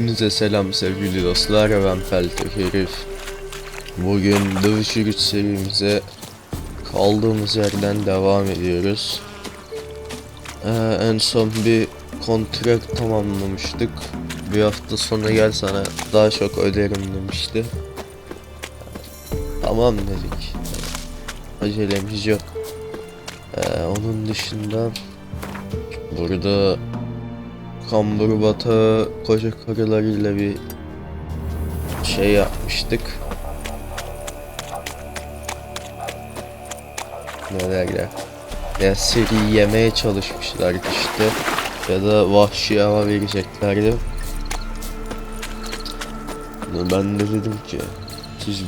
Hepinize selam sevgili dostlar, ben Peltek Herif. Bugün Dövüş Yürüyüş serimize kaldığımız yerden devam ediyoruz. En son bir kontrat tamamlamıştık. Bir hafta sonra gel sana daha çok öderim demişti. Tamam dedik. Acelemiz yok. Onun dışında burada kambur batağı koca karılarıyla bir şey yapmıştık. Ne derler? Ya seri yemeye çalışmışlar işte. Ya da vahşi hava vereceklerdi. Ben de dedim ki siz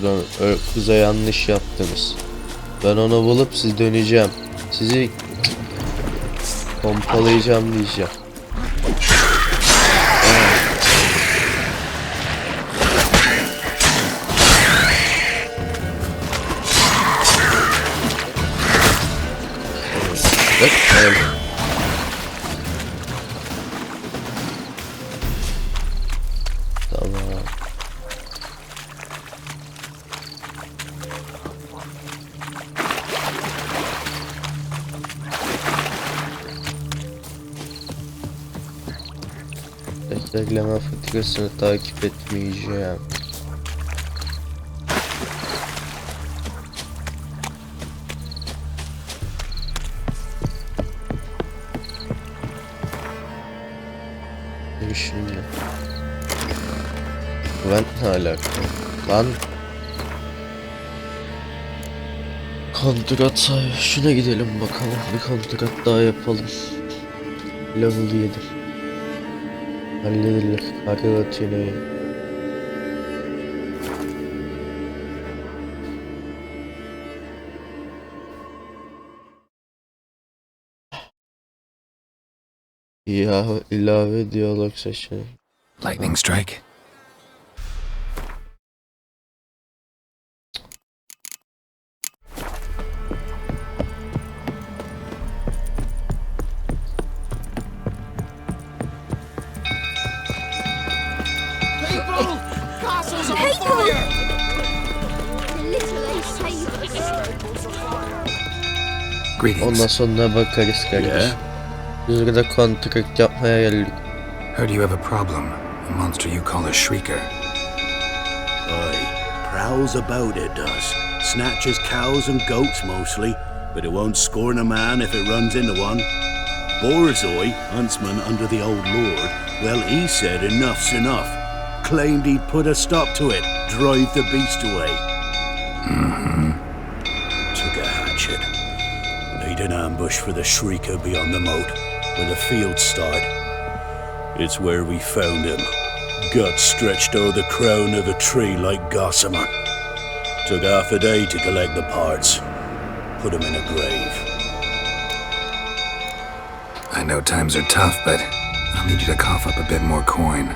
kıza yanlış yaptınız. Ben onu bulup siz döneceğim. Sizi pompalayacağım diyeceğim. Evet. Tamam. Bekleme faturasını takip etmeyeceğim. Şimdi ben ne alaka lan? Kontrat şuna gidelim bakalım, bir kontrat daha yapalım. Level 7 halledilir. Kargat yine ya, ilave diyalog seçeneği. Lightning strike. Ondan sonra bakarız kardeş. Biz burada kontrat yapmaya geldik. Heard you have a problem. A monster you call a shrieker. Aye, prowls about it does. Snatches cows and goats mostly, but it won't scorn a man if it runs into one. Borzoi, huntsman under the old lord, well, he said enough's enough. Claimed he'd put a stop to it, drive the beast away. Took a hatchet. Laid an ambush for the shrieker beyond the moat, where the fields start. It's where we found him. Guts stretched o'er the crown of a tree like gossamer. Took half a day to collect the parts. Put him in a grave. I know times are tough, but I'll need you to cough up a bit more coin.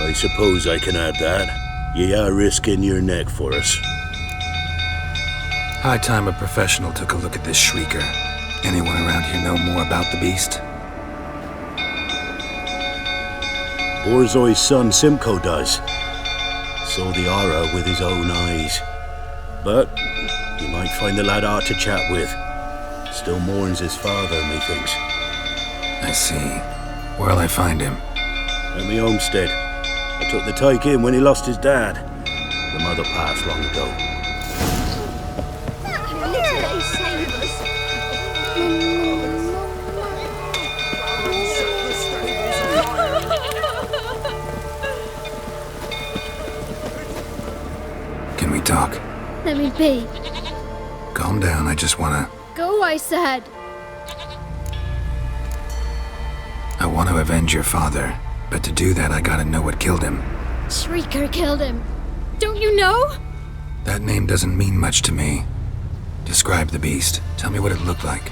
I suppose I can add that. Ye are risking your neck for us. High time a professional took a look at this shrieker. Anyone around here know more about the beast? Borzoi's son Simcoe does. Saw the aura with his own eyes. But you might find the lad hard to chat with. Still mourns his father, methinks. I see. Where'll I find him? At me homestead. I took the tyke in when he lost his dad. The mother passed long ago. Can we talk? Let me be. Calm down, I just wanna... Go, I said. I want to avenge your father, but to do that I gotta know what killed him. Shrieker killed him. Don't you know? That name doesn't mean much to me. Describe the beast. Tell me what it looked like.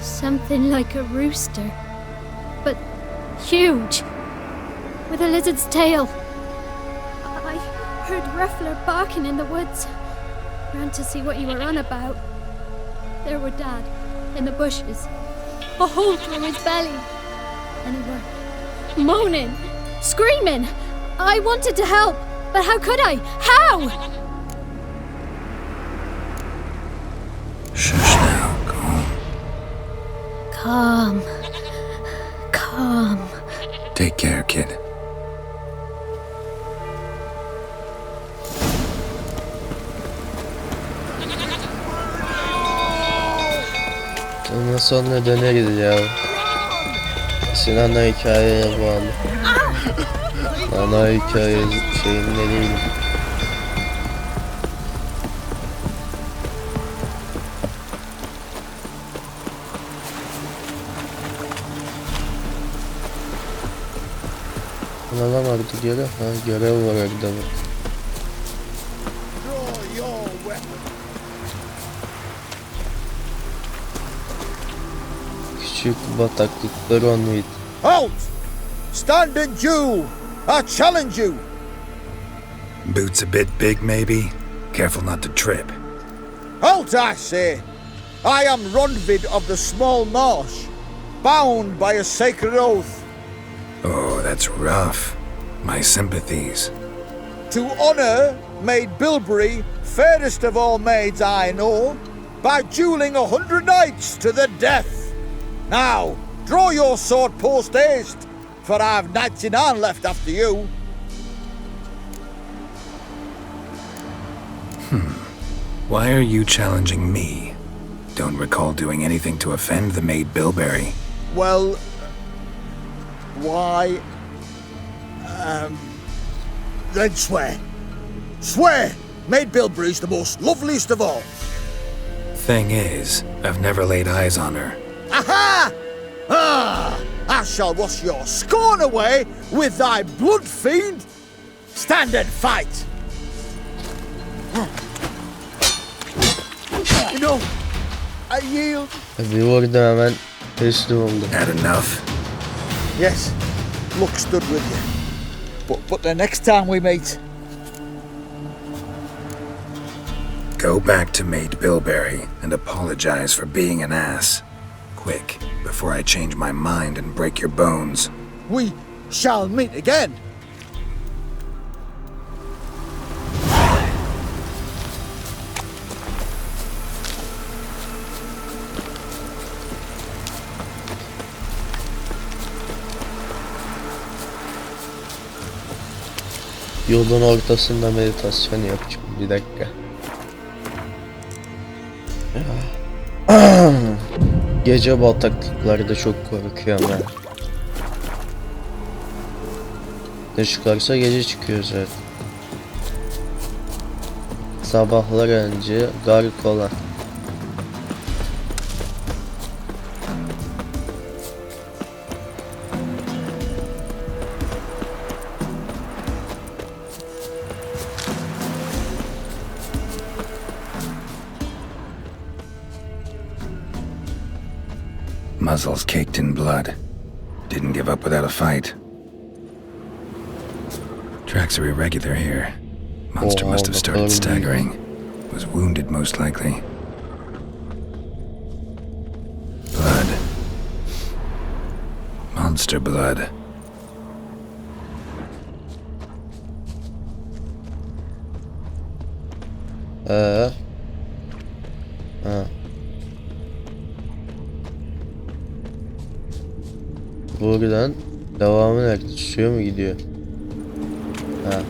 Something like a rooster. But huge. With a lizard's tail. I heard Ruffler barking in the woods. Ran to see what you were on about. There were Dad, in the bushes, a hole through his belly. And he were moaning, screaming. I wanted to help, but how could I? How? Shush now, calm. Calm. Take care, kid. Ondan sonra döneriz ya. Sinan'la hikayeye bağlı. Ana hikaye şeyinde değilim. Ne lan artık görev? Ha, görev var orada bak. Küçük bataklıklar onuydu. Halt! Stand and you! I challenge you! Boots a bit big, maybe? Careful not to trip. Halt, I say! I am Rundvid of the Small Marsh, bound by a sacred oath. Oh, that's rough. My sympathies. To honor Maid Bilberry, fairest of all maids I know, by dueling 100 knights to the death. Now, draw your sword post haste, for I've 99 left after you. Why are you challenging me? Don't recall doing anything to offend the Maid Bilberry. Well, why? Then swear. Swear! Maid Bilberry's the most loveliest of all. Thing is, I've never laid eyes on her. Aha! Ah! I shall wash your scorn away with thy blood fiend. Stand and fight. You know, I yield. Bir orada hemen teslim oldu. Had enough? Yes, luck stood with you. But the next time we meet, Go back to Maid Bilberry and apologize for being an ass. Quick, before I change my mind and break your bones. we shall meet again. Yolun ortasında meditasyon yapacağım. Bir dakika. Gece bataklıklarda çok korkuyorum ben. Ne çıkarsa gece çıkıyor zaten. Sabahlar önce garip olan. Muzzles caked in blood. Didn't give up without a fight. Tracks are irregular here. Monster Oh, must have started bakalım. staggering. Was wounded most likely. Blood. Monster blood. Ha. Buradan devamı nerede? Suya mı gidiyor? Ha.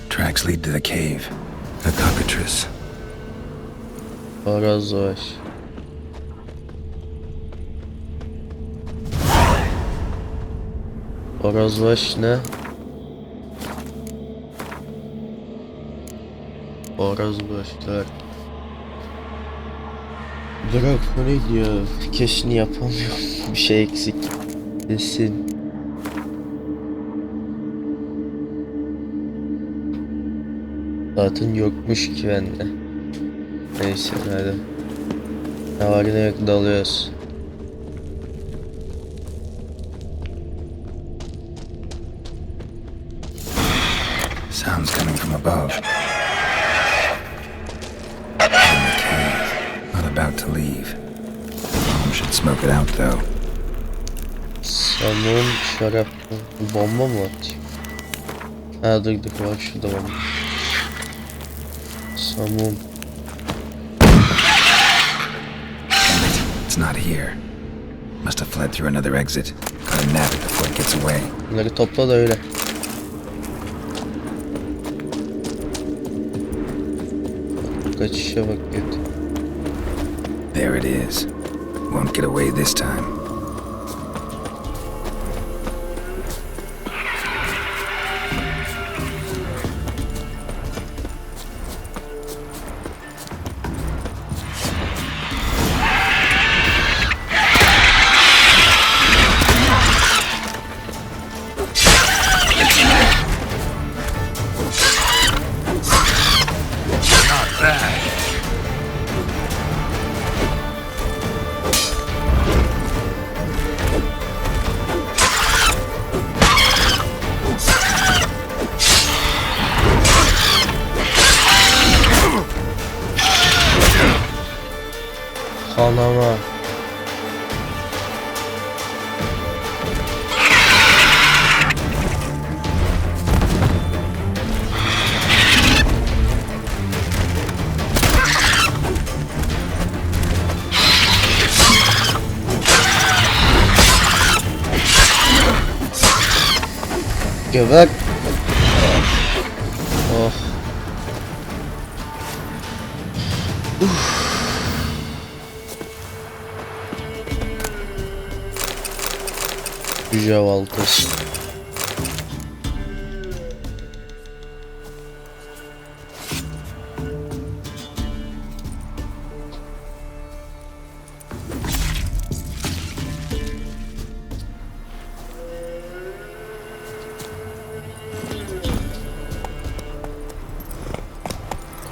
Tracks lead to the cave. A cockatrice. Horoz var. Horoz var ne? Horoz başlar. Bırak bu ne diyor? Keşke yapamıyorum. Bir şey eksik. Desin. Zaten yokmuş ki bende. Neyse hadi. Ne var ne yok dalıyoruz. Sounds coming from above. In the cave. Not about to leave. Mom should smoke it out though. Sanırım şarap bomba mı atayım? Ha dur var şurada bomba. Samum. It's not here. Must have fled through another exit. Gotta nab it before it gets away. Bunları topla da öyle. Kaçışa bak git. There it is. Won't get away this time. Kanama. Geber. Oh. Cüce baltası.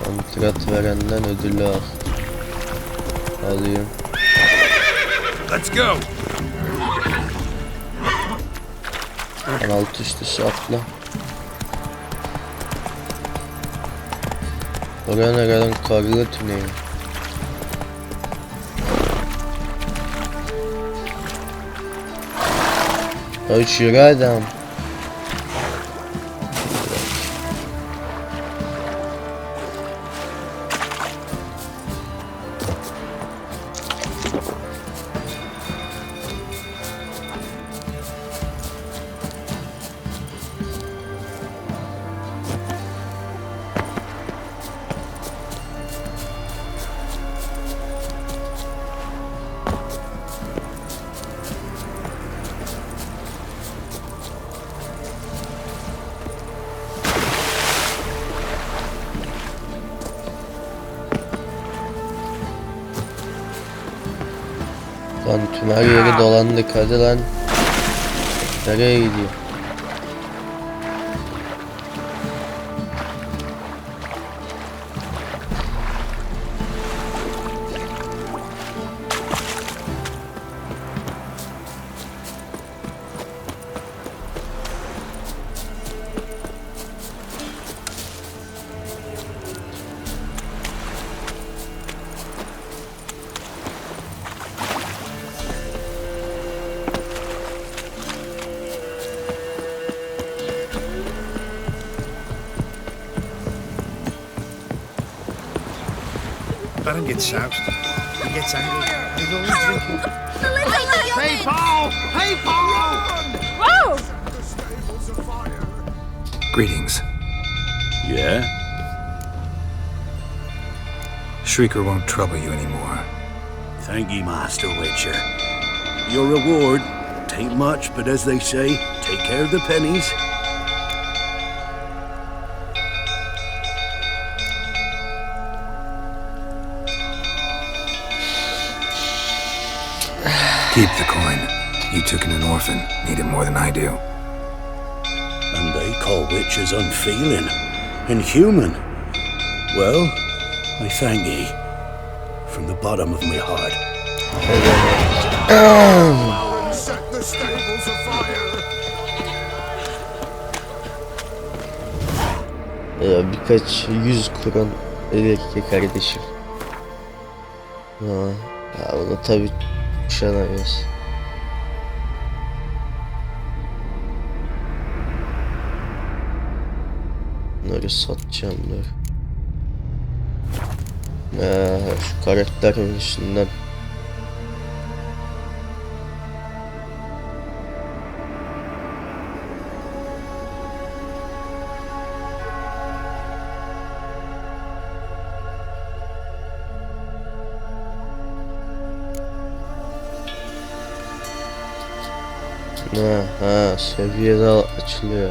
Kontrat verenden ödülü al. Alayım. Let's go. Alt üstüsü atla. Oraya ne kadar karlı tüneyim. Ya şuraya adam. Lan tüm her yeri dolandık hadi lan. Nereye gidiyor? Let him get soused. He gets angry. He's always drinking. Hey, Paul! Hey, Paul! whoa! Greetings. Yeah? Shrieker won't trouble you anymore. Thank ye, Master Witcher. Your reward, tain't much, but as they say, take care of the pennies. Keep the coin. You took in an orphan. Need it more than I do. And they call witches unfeeling, inhuman. Well, I thank ye. From the bottom of my heart. Set the stables afire. Birkaç 100 kuran verirken kardeşim. Ya onu tabi kuşanamayız. Bunları satacağım dur. Şu karakterin üstünden. Seviyede açılıyor.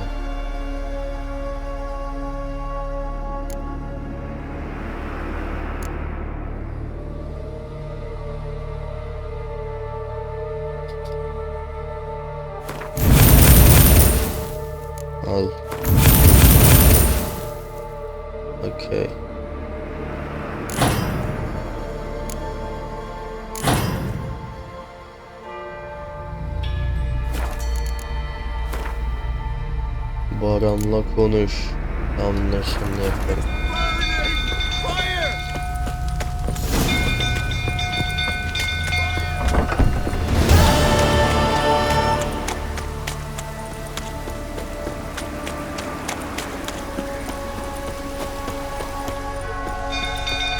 Al. Okay. Baran'la konuş. Tamamdır, şimdi yaparım.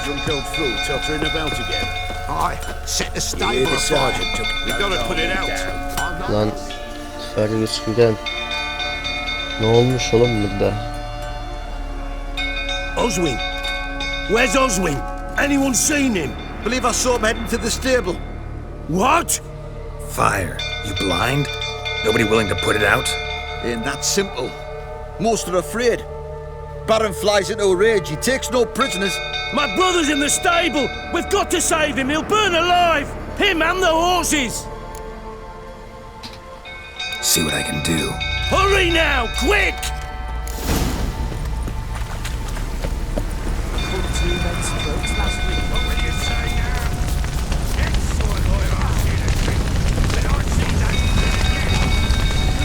Drunk old fool tottering about again. Aye, set the You hear stable the afire. sergeant took... We gotta put it out. Lan Fergus Gülen. Ne olmuş oğlum burada? Oswin! Where's Oswin? Anyone seen him? Believe I saw him heading to the stable. What? Fire. You blind? Nobody willing to put it out? Ain't that simple. Most are afraid. Baron flies into a rage. He takes no prisoners. My brother's in the stable! We've got to save him! He'll burn alive! Him and the horses! See what I can do. Hurry now! Quick!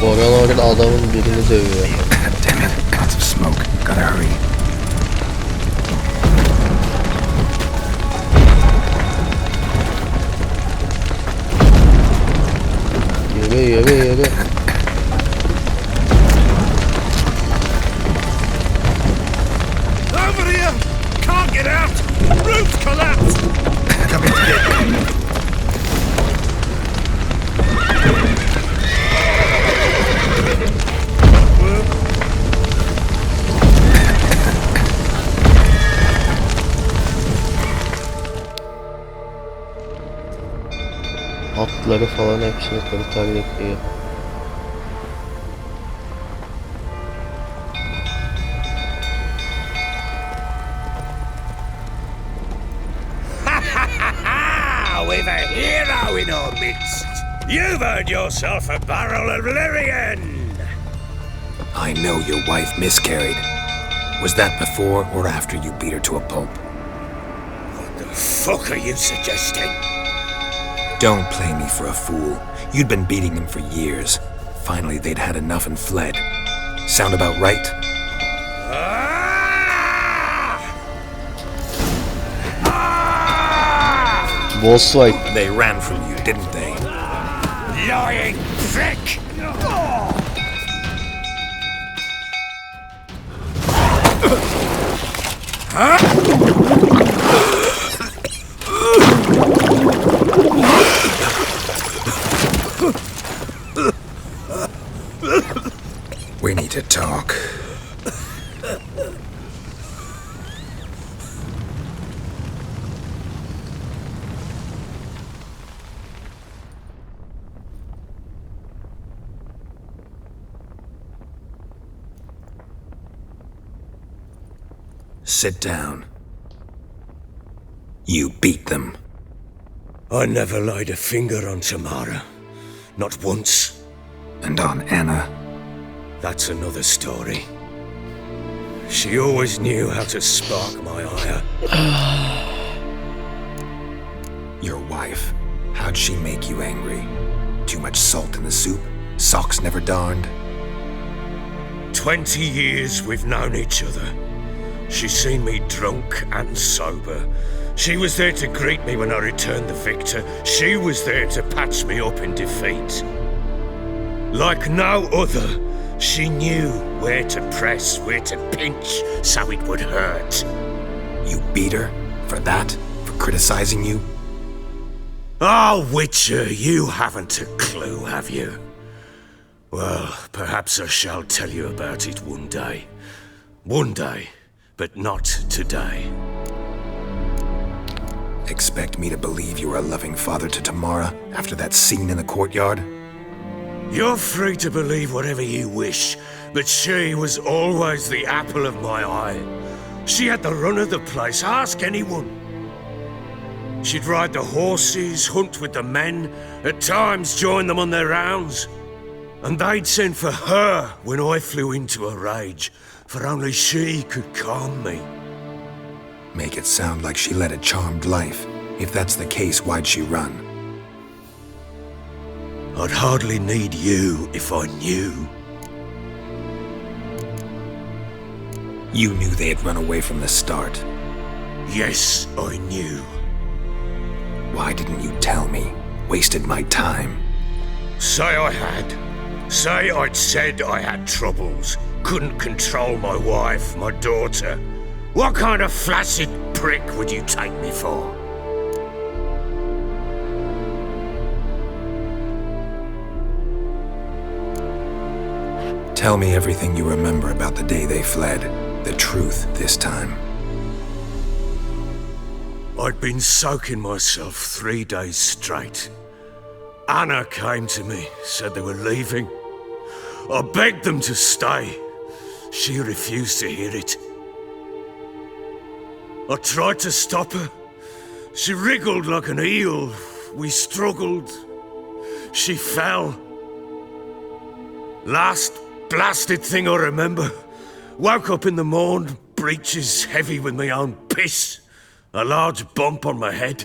Baran orada adamın birini dövüyor. Damn it. Lots of smoke. Gotta hurry. Yürü. Over here! Can't get out! Roof collapsed! Coming to get me. Atları falan hepsini kurtar yapıyor. We've a hero in our midst! You've earned yourself a barrel of Lyrian! I know your wife miscarried. Was that before or after you beat her to a pulp? What the fuck are you suggesting? Don't play me for a fool. You'd been beating them for years. Finally, they'd had enough and fled. Sound about right? Boss fight. They ran from you, didn't they? Lying prick! We need to talk. Sit down. You beat them. I never laid a finger on Tamara. Not once. And on Anna. That's another story. She always knew how to spark my ire. Your wife, how'd she make you angry? Too much salt in the soup? Socks never darned? 20 years we've known each other. She's seen me drunk and sober. She was there to greet me when I returned the victor. She was there to patch me up in defeat. Like no other, she knew where to press, where to pinch, so it would hurt. You beat her? For that? For criticizing you? Oh, Witcher, you haven't a clue, have you? Well, perhaps I shall tell you about it one day. One day, but not today. Expect me to believe you were a loving father to Tamara after that scene in the courtyard? You're free to believe whatever you wish, but she was always the apple of my eye. She had the run of the place, ask anyone. She'd ride the horses, hunt with the men, at times join them on their rounds. And they'd send for her when I flew into a rage, for only she could calm me. Make it sound like she led a charmed life. If that's the case, why'd she run? I'd hardly need you if I knew. You knew they had run away from the start. Yes, I knew. Why didn't you tell me? Wasted my time. Say I had. Say I'd said I had troubles. Couldn't control my wife, my daughter. What kind of flaccid prick would you take me for? Tell me everything you remember about the day they fled. The truth this time. I'd been soaking myself 3 days straight. Anna came to me, said they were leaving. I begged them to stay. She refused to hear it. I tried to stop her. She wriggled like an eel. We struggled. She fell. Last blasted thing I remember. Woke up in the morn, breeches heavy with my own piss. A large bump on my head.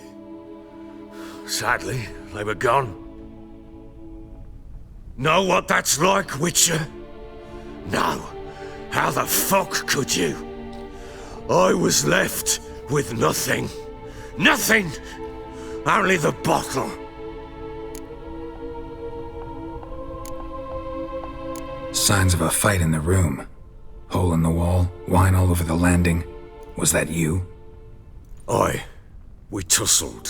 Sadly, they were gone. Know what that's like, Witcher? No. How the fuck could you? I was left with nothing. Nothing! Only the bottle. Signs of a fight in the room. Hole in the wall, wine all over the landing. Was that you? Aye. We tussled.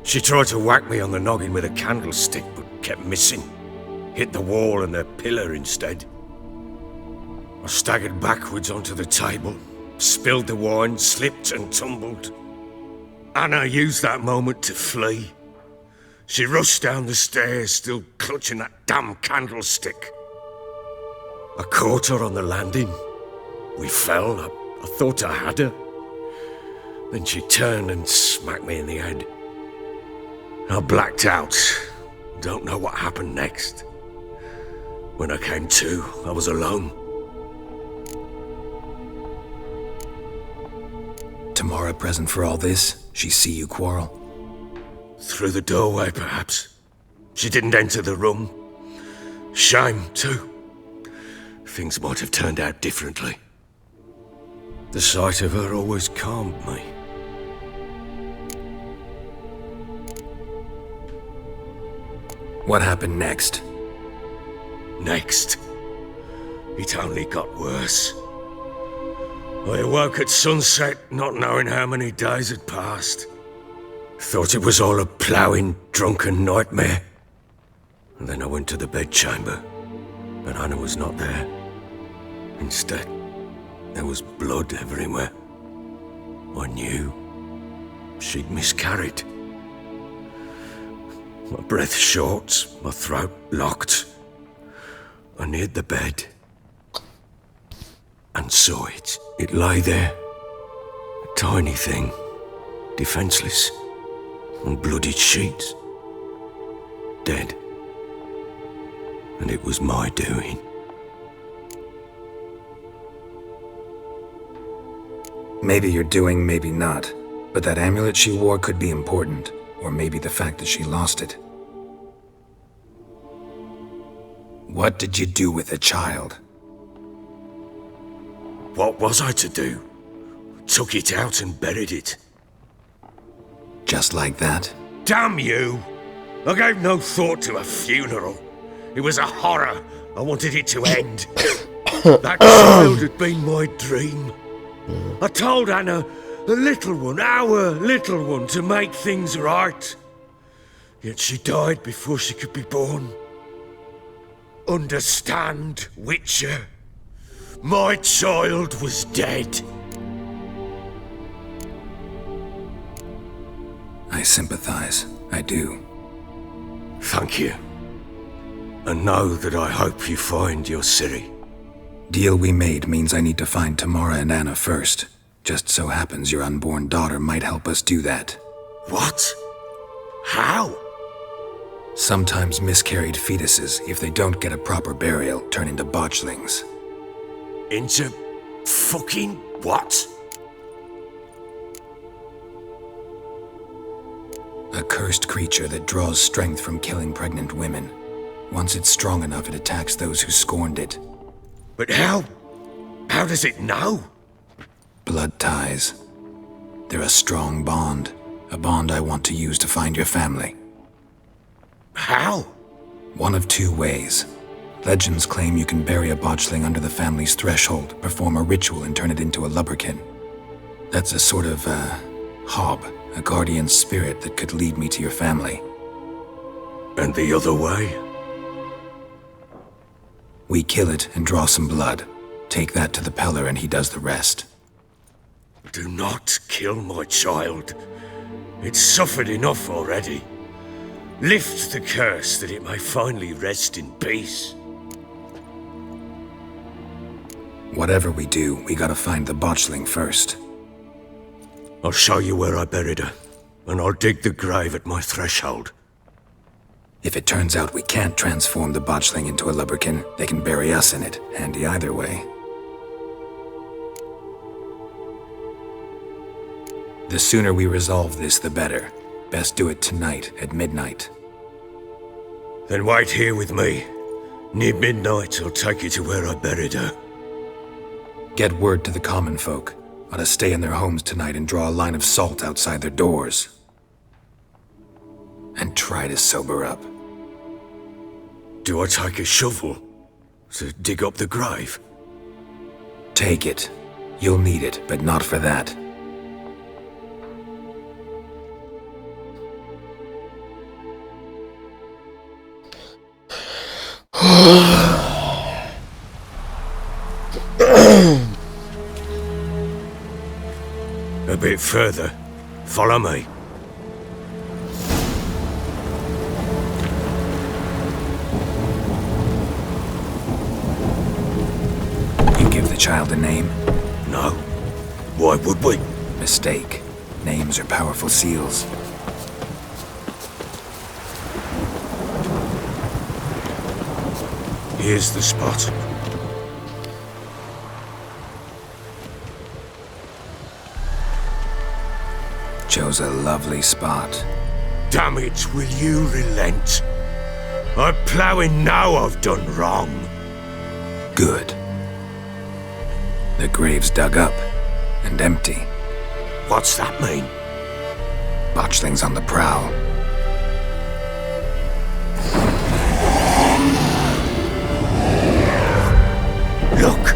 She tried to whack me on the noggin with a candlestick, but kept missing. Hit the wall and the pillar instead. I staggered backwards onto the table, spilled the wine, slipped and tumbled. Anna used that moment to flee. She rushed down the stairs, still clutching that damn candlestick. I caught her on the landing. We fell. I thought I had her. Then she turned and smacked me in the head. I blacked out. Don't know what happened next. When I came to, I was alone. Tamara present for all this? She see you quarrel? Through the doorway, perhaps. She didn't enter the room. Shame, too. Things might have turned out differently. The sight of her always calmed me. What happened next? Next, it only got worse. I awoke at sunset, not knowing how many days had passed. Thought it was all a ploughing, drunken nightmare. And then I went to the bedchamber, but Anna was not there. Instead, there was blood everywhere. I knew she'd miscarried. My breath short, my throat locked. I neared the bed and saw it. It lay there, a tiny thing, defenseless, on bloodied sheets, dead. And it was my doing. Maybe you're doing, maybe not. But that amulet she wore could be important. Or maybe the fact that she lost it. What did you do with the child? What was I to do? Took it out and buried it. Just like that? Damn you! I gave no thought to a funeral. It was a horror. I wanted it to end. That child had been my dream. I told Anna, the little one, our little one, to make things right. Yet she died before she could be born. Understand, Witcher? My child was dead. I sympathize. I do. Thank you. And know that I hope you find your Ciri. Deal we made means I need to find Tamara and Anna first. Just so happens your unborn daughter might help us do that. What? How? Sometimes miscarried fetuses, if they don't get a proper burial, turn into botchlings. Into fucking what? A cursed creature that draws strength from killing pregnant women. Once it's strong enough, it attacks those who scorned it. But how? How does it know? Blood ties. They're a strong bond. A bond I want to use to find your family. How? One of two ways. Legends claim you can bury a botchling under the family's threshold, perform a ritual, and turn it into a lubberkin. That's a sort of, hob, a guardian spirit that could lead me to your family. And the other way? We kill it and draw some blood. Take that to the Peller and he does the rest. Do not kill my child. It's suffered enough already. Lift the curse that it may finally rest in peace. Whatever we do, we gotta find the botchling first. I'll show you where I buried her, and I'll dig the grave at my threshold. If it turns out we can't transform the botchling into a lubberkin, they can bury us in it. Handy either way. The sooner we resolve this, the better. Best do it tonight, at midnight. Then wait here with me. Near midnight, I'll take you to where I buried her. Get word to the common folk. Ought to stay in their homes tonight and draw a line of salt outside their doors. And try to sober up. Do I take a shovel to dig up the grave? Take it. You'll need it, but not for that. A bit further. Follow me. You give the child a name? No. Why would we? Mistake. Names are powerful seals. Here's the spot. Chose a lovely spot. Damn it, will you relent? I'm ploughing now I've done wrong. Good. The grave's dug up and empty. What's that mean? Botchling's on the prowl. Look!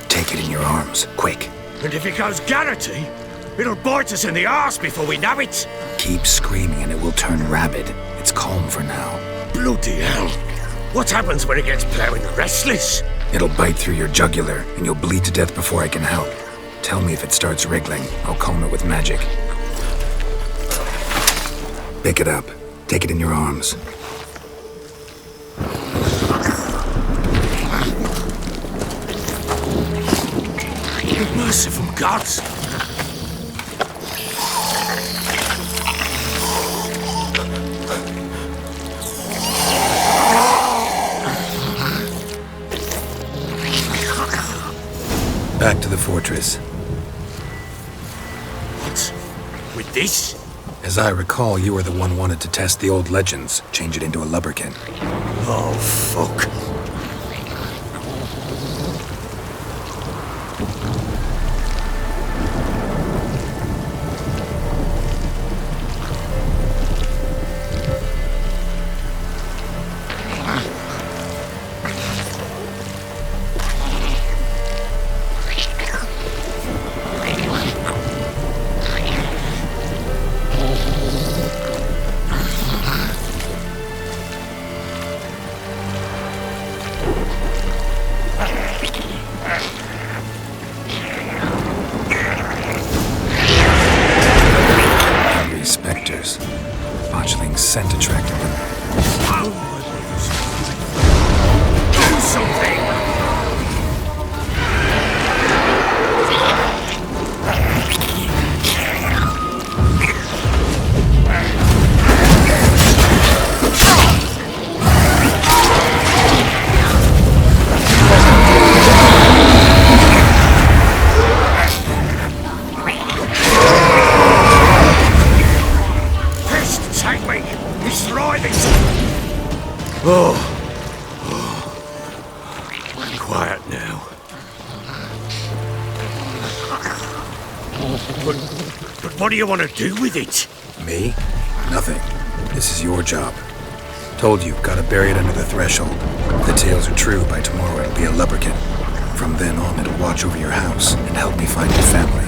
Take it in your arms, quick. And if it goes garrety, it'll bite us in the arse before we know it. Keep screaming and it will turn rabid. It's calm for now. Bloody hell. What happens when it gets ploughing restless? It'll bite through your jugular and you'll bleed to death before I can help. Tell me if it starts wriggling. I'll calm it with magic. Pick it up. Take it in your arms. Merciful gods! fortress. What? With this? As I recall, you were the one wanted to test the old legends, change it into a lubberkin. Oh, fuck. Spectres. Botchling's scent attracted them. Do something! Oh. Quiet now. But what do you want to do with it? Me? Nothing. This is your job. Told you, gotta bury it under the threshold. If the tales are true, by tomorrow it'll be a lubberkin. From then on, it'll watch over your house and help me find your family.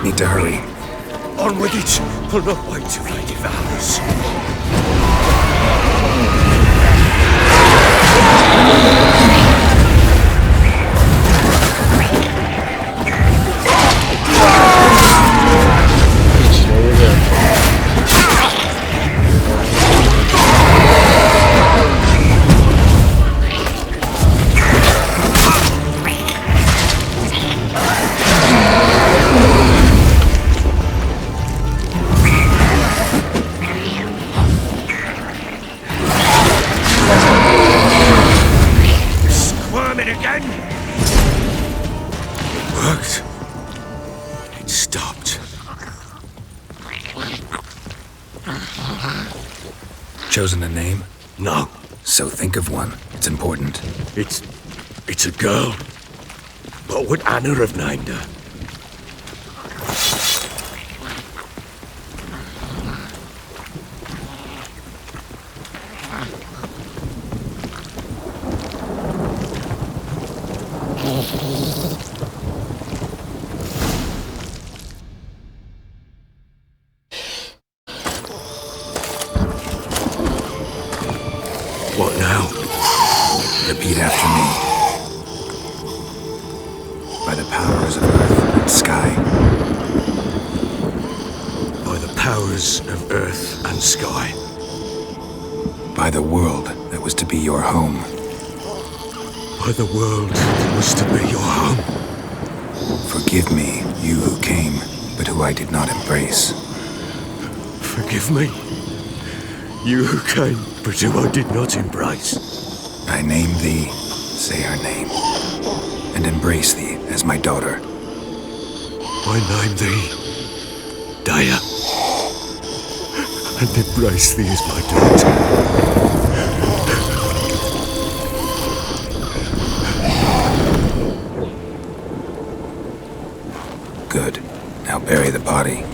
Need to hurry. On with it! I'll not wait till they devour us. It stopped. Chosen a name? No. So think of one. It's important. It's a girl. What would Anna have named her? What now? Repeat after me. By the powers of earth and sky. By the powers of earth and sky. By the world that was to be your home. By the world that was to be your home. Forgive me, you who came, but who I did not embrace. Forgive me, you who came, but who I did not embrace. I name thee, say her name, and embrace thee as my daughter. I name thee, Daya, and embrace thee as my daughter. Good. Now bury the body.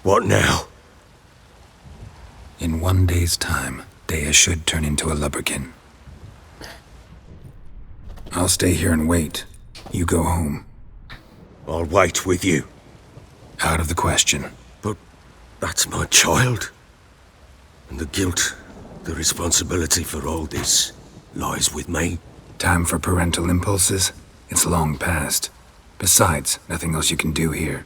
What now? In 1 day's time, Daya should turn into a lubberkin. I'll stay here and wait. You go home. I'll wait with you. Out of the question. But that's my child. And the guilt, the responsibility for all this lies with me. Time for parental impulses? It's long past. Besides, nothing else you can do here.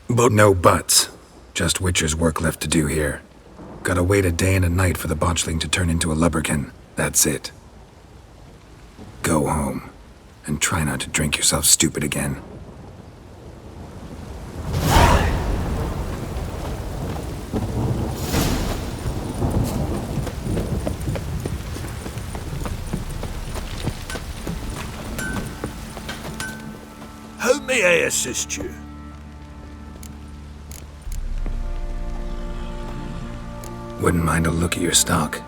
But No buts. Just Witcher's work left to do here. Gotta wait a day and a night for the botchling to turn into a lubberkin. That's it. Go home. And try not to drink yourself stupid again. how may I assist you? Wouldn't mind a look at your stock.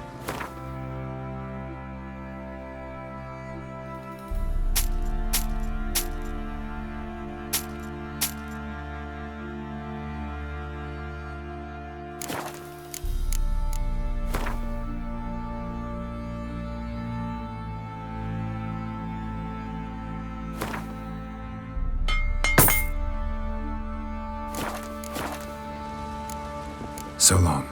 So long.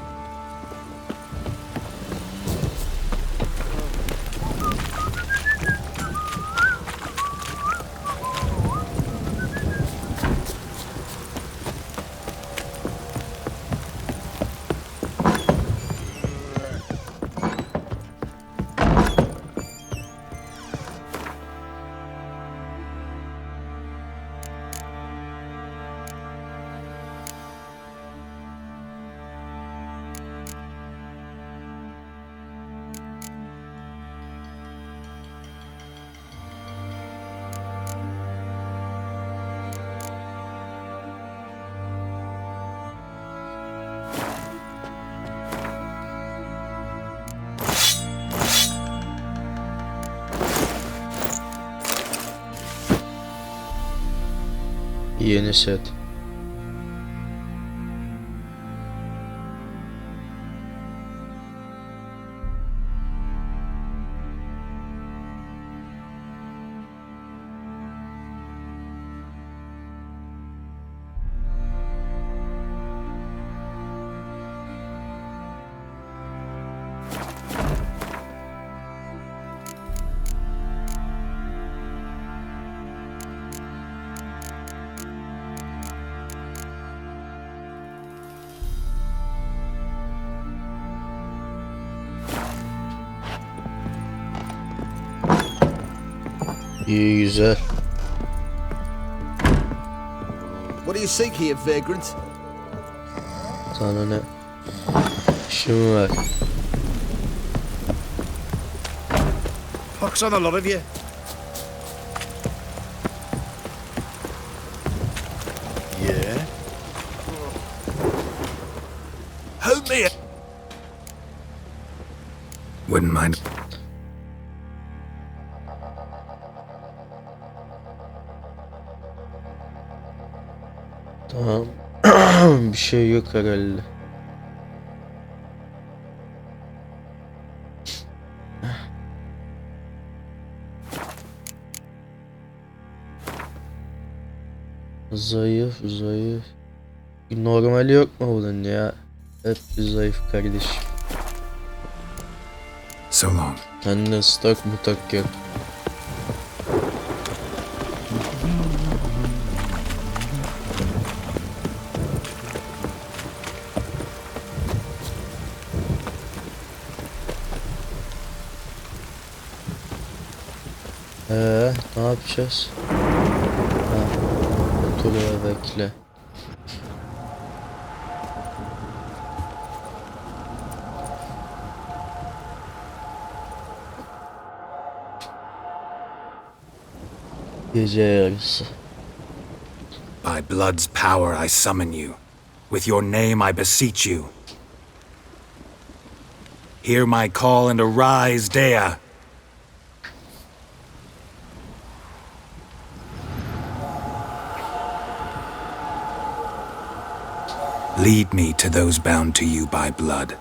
Yeni set. İyi, güzel. What do you seek here, vagrant? Sana ne? İşim var. Pox on a lot of you. Yeah. How may I... Wouldn't mind. Tamam. Bir şey yok herhalde. Zayıf. Normali yok mu bunun ya? Hep bir zayıf kardeşim. So long. Bende stak mutak yok. Ne yapacağız? Otur ve bekle. Gece yarısı. By blood's power I summon you. With your name I beseech you. Hear my call and arise, Dea. Lead me to those bound to you by blood.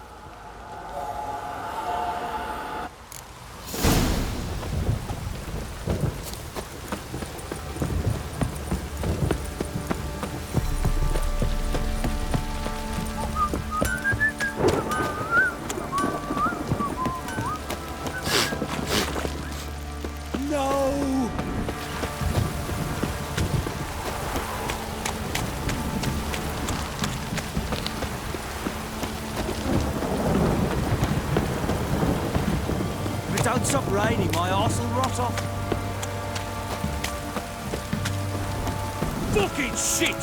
stop raining, my arse will rot off. Fucking shit!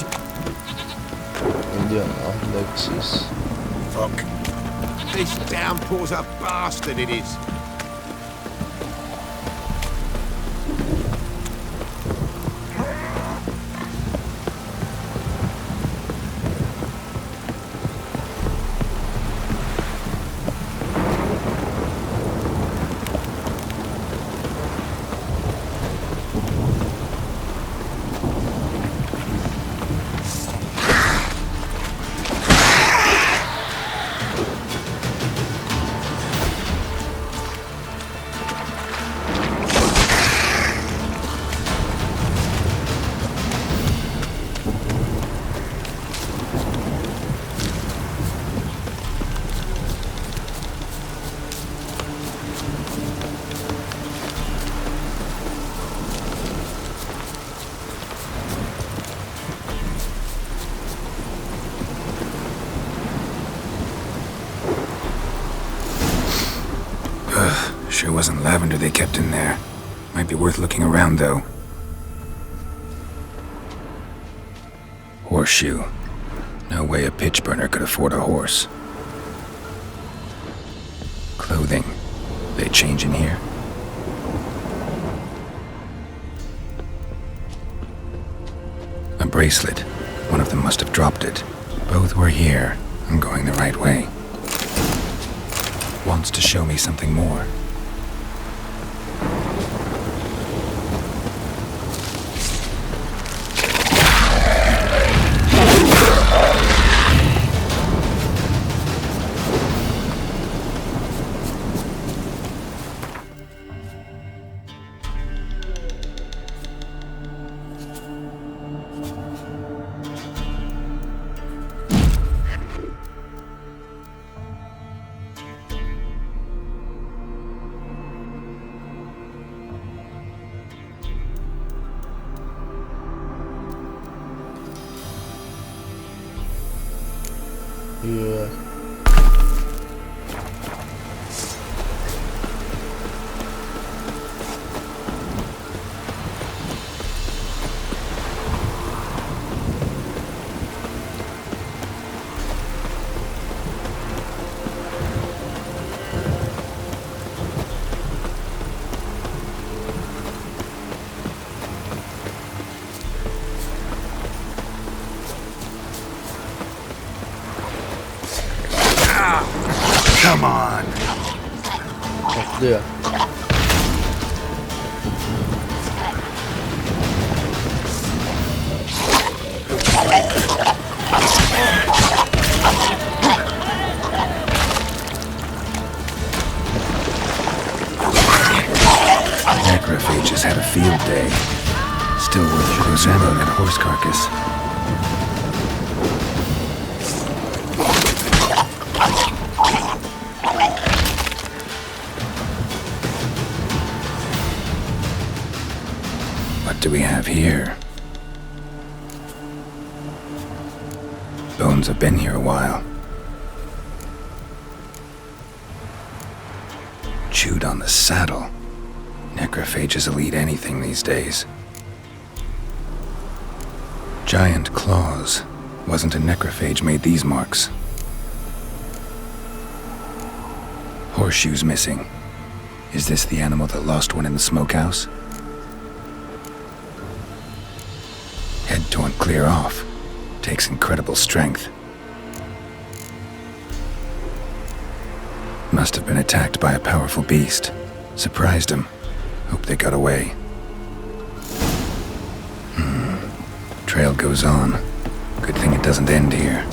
Ne diyorsun ahlaksız? Fuck. This downpour's a bastard, it is. Sure wasn't lavender they kept in there. Might be worth looking around, though. Horseshoe. No way a pitch burner could afford a horse. Clothing. They change in here? A bracelet. One of them must have dropped it. Both were here. I'm going the right way. Wants to show me something more. Yeah. Come on. Patlıyor. Necrophages had a field day. Still worth examining that horse carcass. What do we have here? Bones have been here a while. Chewed on the saddle. Necrophages will eat anything these days. Giant claws. Wasn't a necrophage made these marks. Horseshoes missing. Is this the animal that lost one in the smokehouse? Head torn clear off. Takes incredible strength. Must have been attacked by a powerful beast. Surprised him. Hope they got away. Trail goes on. Good thing it doesn't end here.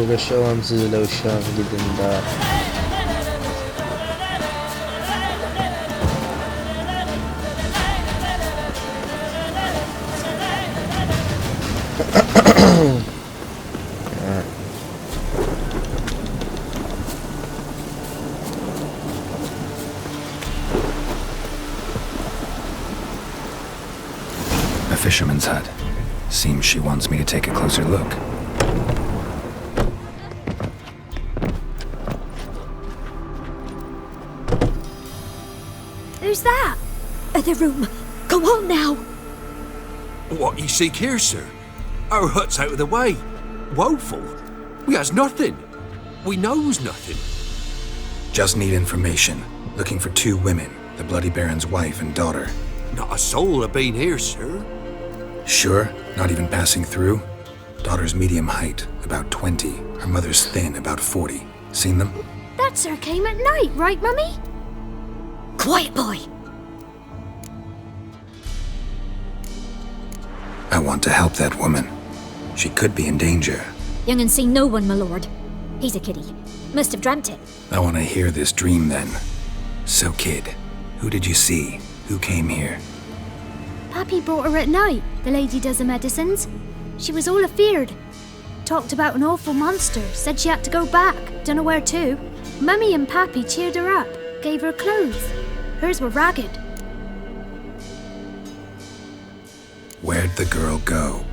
Uğraşamam sizinle uşağım, gidin daha. fisherman's hut. Seems she wants me to take a closer look. Who's that? The room. Go on now. What you seek here, sir? Our hut's out of the way. Woeful. We has nothing. We knows nothing. Just need information. Looking for 2 women, the Bloody Baron's wife and daughter. Not a soul have been here, sir. Sure? Not even passing through? Daughter's medium height, about 20. Her mother's thin, about 40. Seen them? That sir came at night, right, Mummy? Quiet, boy. I want to help that woman. She could be in danger. Young and seen no one, my lord. He's a kiddie. Must have dreamt it. I want to hear this dream then. So, kid, who did you see? Who came here? Pappy brought her at night, the lady does the medicines. She was all afeared. Talked about an awful monster, said she had to go back, dunno where to. Mummy and Pappy cheered her up, gave her clothes. Hers were ragged. Where'd the girl go?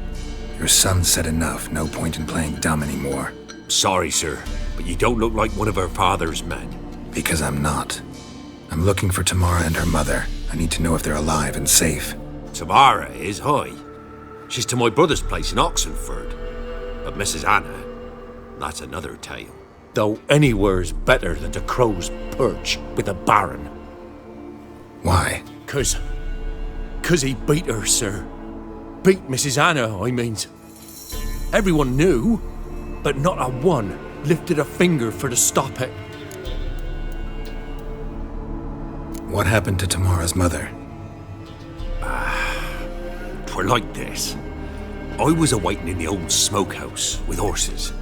Your son said enough, no point in playing dumb anymore. Sorry, sir, but you don't look like one of her father's men. Because I'm not. I'm looking for Tamara and her mother. I need to know if they're alive and safe. Tamara is, hi. She's to my brother's place in Oxenford. But Mrs. Anna, that's another tale. Though anywhere's better than the Crow's Perch with the Baron. Why? 'Cause he beat her, sir. Beat Mrs. Anna, I means. Everyone knew, but not a one lifted a finger for to stop it. What happened to Tamara's mother? 'Twere like this. I was awaiting in the old smokehouse with horses.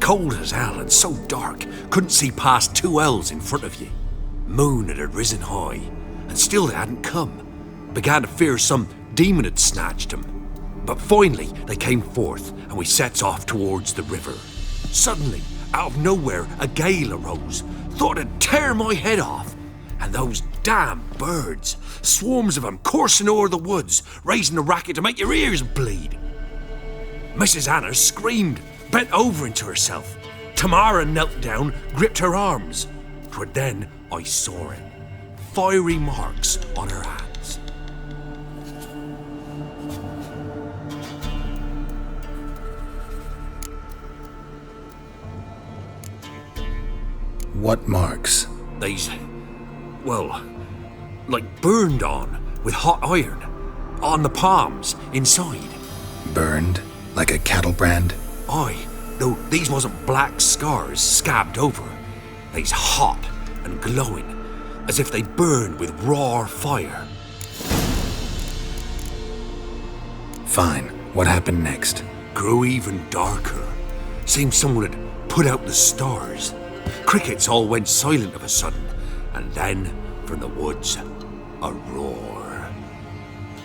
Cold as hell and so dark, couldn't see past 2 ells in front of you. Moon had risen high, and still they hadn't come. Began to fear some demon had snatched them. But finally they came forth, and we sets off towards the river. Suddenly, out of nowhere, a gale arose. Thought it'd tear my head off. And those damn birds, swarms of them coursing o'er the woods, raising a racket to make your ears bleed. Mrs. Anna screamed, bent over into herself. Tamara knelt down, gripped her arms. 'Twere then I saw it. Fiery marks on her hands. What marks? These, well, like burned on with hot iron. On the palms, inside. Burned? Like a cattle brand? Aye, though these wasn't black scars scabbed over. They's hot and glowing, as if they burned with raw fire. Fine. What happened next? Grew even darker. Seemed someone had put out the stars. Crickets all went silent of a sudden, and then, from the woods, a roar.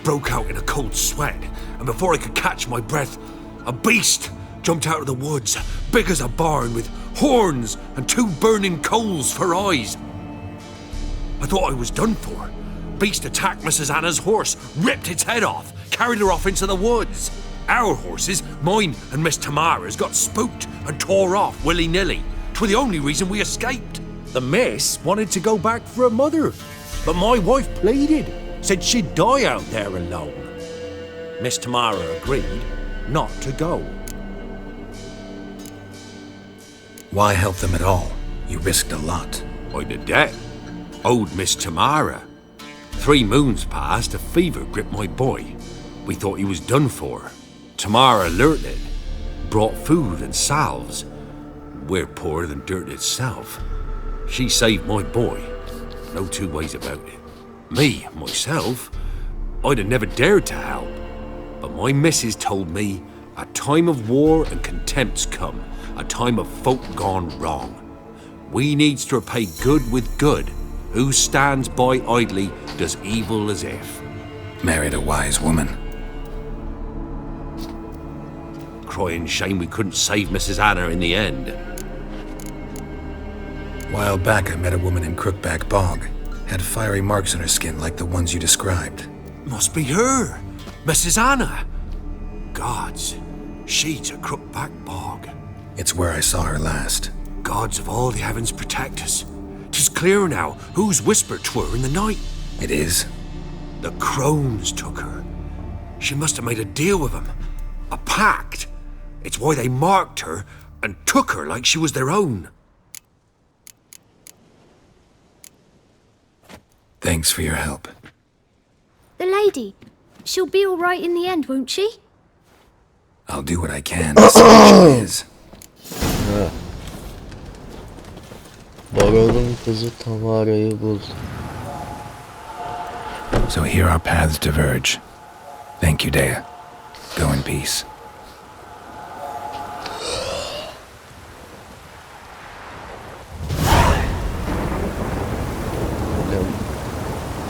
Broke out in a cold sweat, and before I could catch my breath, a beast jumped out of the woods, big as a barn, with horns and 2 burning coals for eyes. I thought I was done for. Beast attacked Mrs. Anna's horse, ripped its head off, carried her off into the woods. Our horses, mine and Miss Tamara's, got spooked and tore off willy-nilly. 'Twere the only reason we escaped. The miss wanted to go back for her mother, but my wife pleaded, said she'd die out there alone. Miss Tamara agreed not to go. Why help them at all? You risked a lot. I'd a debt. Owed Miss Tamara. 3 moons passed, a fever gripped my boy. We thought he was done for. Tamara learnt it. Brought food and salves. We're poorer than dirt itself. She saved my boy. No 2 ways about it. Me, myself, I'd have never dared to help. But my missus told me a time of war and contempt's come. A time of folk gone wrong. We needs to repay good with good. Who stands by idly does evil as if. Married a wise woman. Crying shame we couldn't save Mrs. Anna in the end. While back I met a woman in Crookback Bog. Had fiery marks on her skin like the ones you described. Must be her. Mrs. Anna! Gods, she's a crook-back bog. It's where I saw her last. Gods of all the heavens protect us. 'Tis clear now whose whisper 'twere in the night. It is? The crones took her. She must have made a deal with them. A pact. It's why they marked her and took her like she was their own. Thanks for your help. The lady, she'll be all right in the end, won't she? I'll do what I can to see who she is. Baron'un kızı Tamara'yı bul. So here our paths diverge. Thank you, Dea. Go in peace.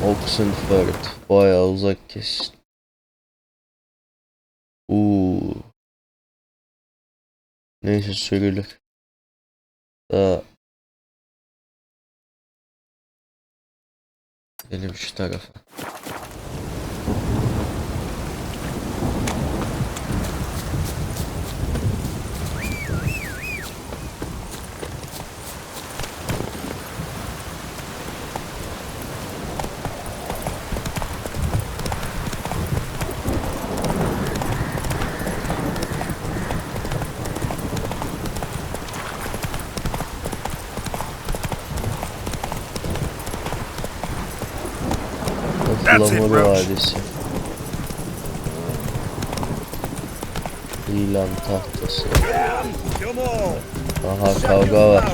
Oxenford. Bayağı uzak kesin. Neyse sürülür. Daha gidelim şu tarafa. Flamur Vadisi. İlan tahtası. Aha kavga var.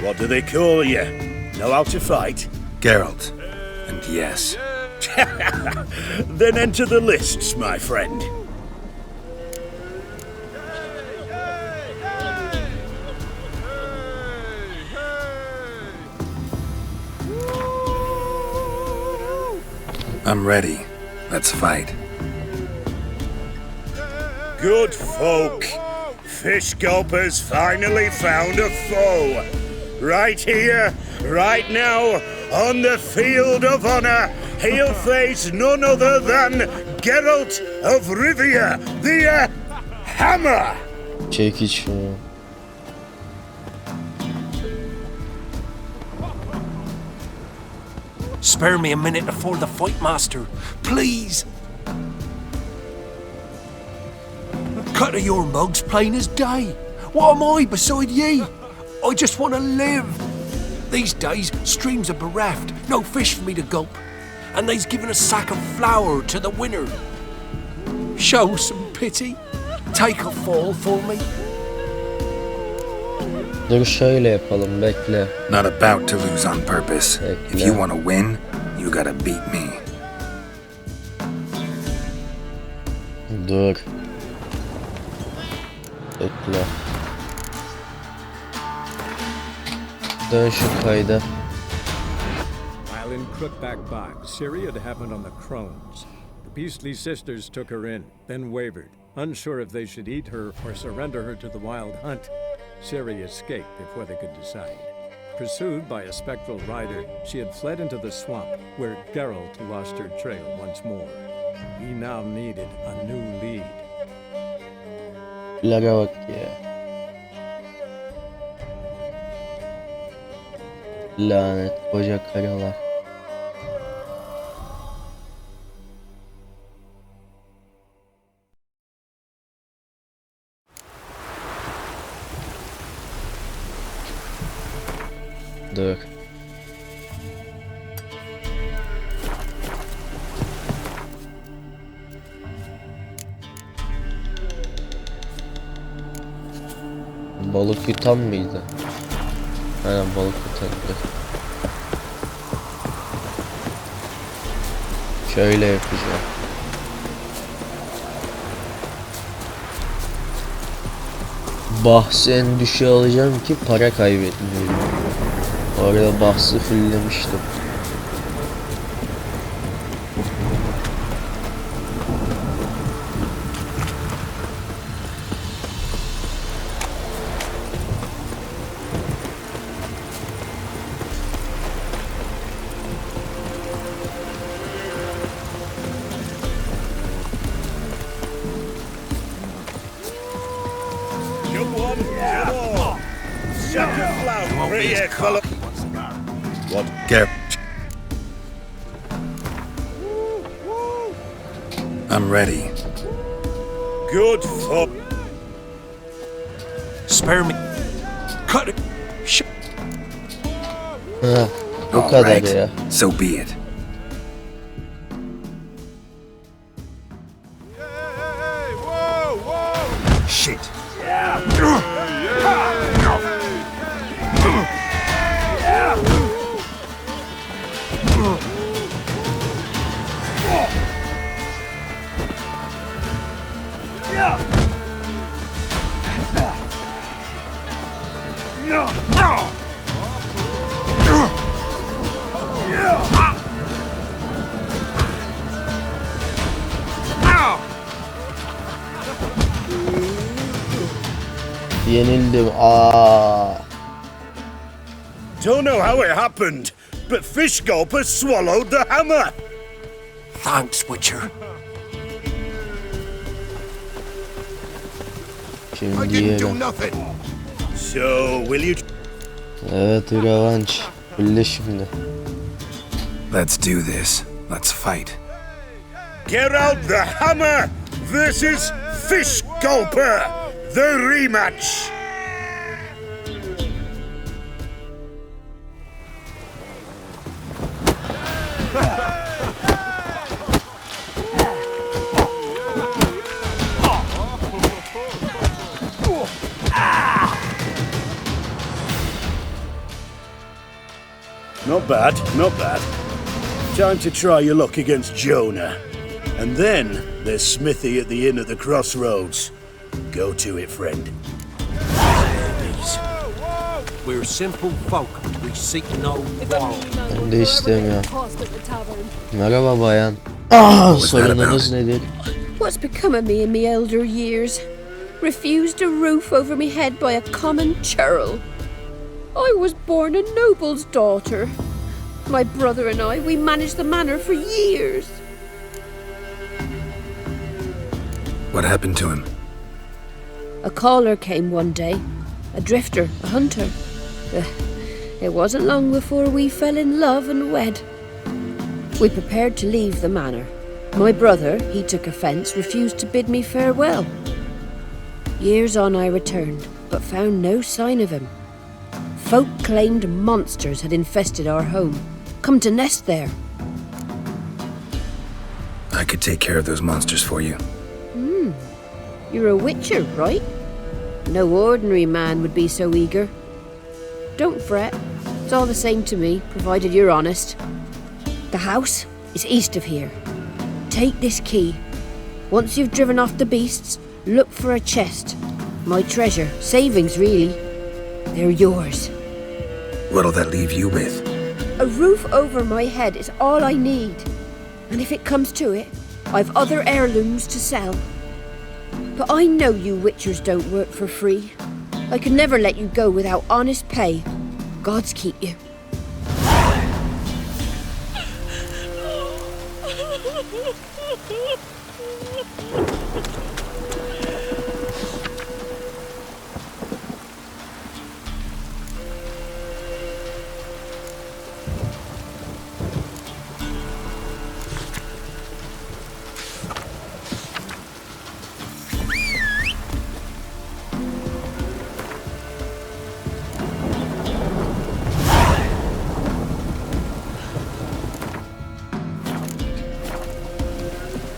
What do they call you? Know how to fight? Geralt. And yes. Then enter the lists, my friend. I'm ready. Let's fight. Good folk. Fish Gulper's finally found a foe. Right here, right now, on the field of honor, he'll face none other than Geralt of Rivia, the Hammer. Çekiç şunu. Spare me a minute before the fight, master. Please. Cut of your mug's plain as day. What am I beside ye? I just want to live. These days, streams are bereft. No fish for me to gulp. And they's given a sack of flour to the winner. Show some pity. Take a fall for me. Dur şöyle yapalım, bekle. Not about to lose on purpose. Bekle. If you want to win, you gotta beat me. Dur. Bekle. Dön şu kayda. While in Crookback Bog, Ciri had happened on the Crones. The Beastly sisters took her in, then wavered, unsure if they should eat her or surrender her to the Wild Hunt. Ciri escaped before they could decide. Pursued by a spectral rider, she had fled into the swamp, where Geralt lost her trail once more. He now needed a new lead. Lara bak ya. Lanet koca karalar. Dur. Balık yutan mıydı? Aynen balık yutandı. Şöyle yapacağım. Bahsi en düşüğe alacağım ki para kaybetmeyeyim. Orada bahsi fulllemiştim. Hurry it, fellow. What? Get. I'm ready. Good fuck. Spare me. Cut it. Ha, bu All kadar right, ya. so be it. Shit. Yenildim. Aa. Don't know how it happened, but Fish Gulper swallowed the hammer. Thanks, Witcher. I Şimdi didn't do yiyelim. nothing. So, will you? Evet, rövanş. Bille şimdi. Let's do this. Let's fight. Get out the hammer versus Fish Gulper, the rematch. Not bad, not bad. Time to try your luck against Jonah. And then there's Smithy at the inn at the crossroads. Go to it, friend. We're simple folk. We seek no quarrel. Ben de istemiyorum. Merhaba bayan. Ah, sorununuz nedir? What's become of me in my elder years? Refused a roof over me head by a common churl. I was born a noble's daughter. My brother and I, we managed the manor for years. What happened to him? A caller came one day, a drifter, a hunter. It wasn't long before we fell in love and wed. We prepared to leave the manor. My brother, he took offence, refused to bid me farewell. Years on I returned, but found no sign of him. Folk claimed monsters had infested our home, come to nest there. I could take care of those monsters for you. You're a witcher, right? No ordinary man would be so eager. Don't fret. It's all the same to me, provided you're honest. The house is east of here. Take this key. Once you've driven off the beasts, look for a chest. My treasure, savings really. They're yours. What'll that leave you with? A roof over my head is all I need. And if it comes to it, I've other heirlooms to sell. But I know you witchers don't work for free. I could never let you go without honest pay. Gods keep you.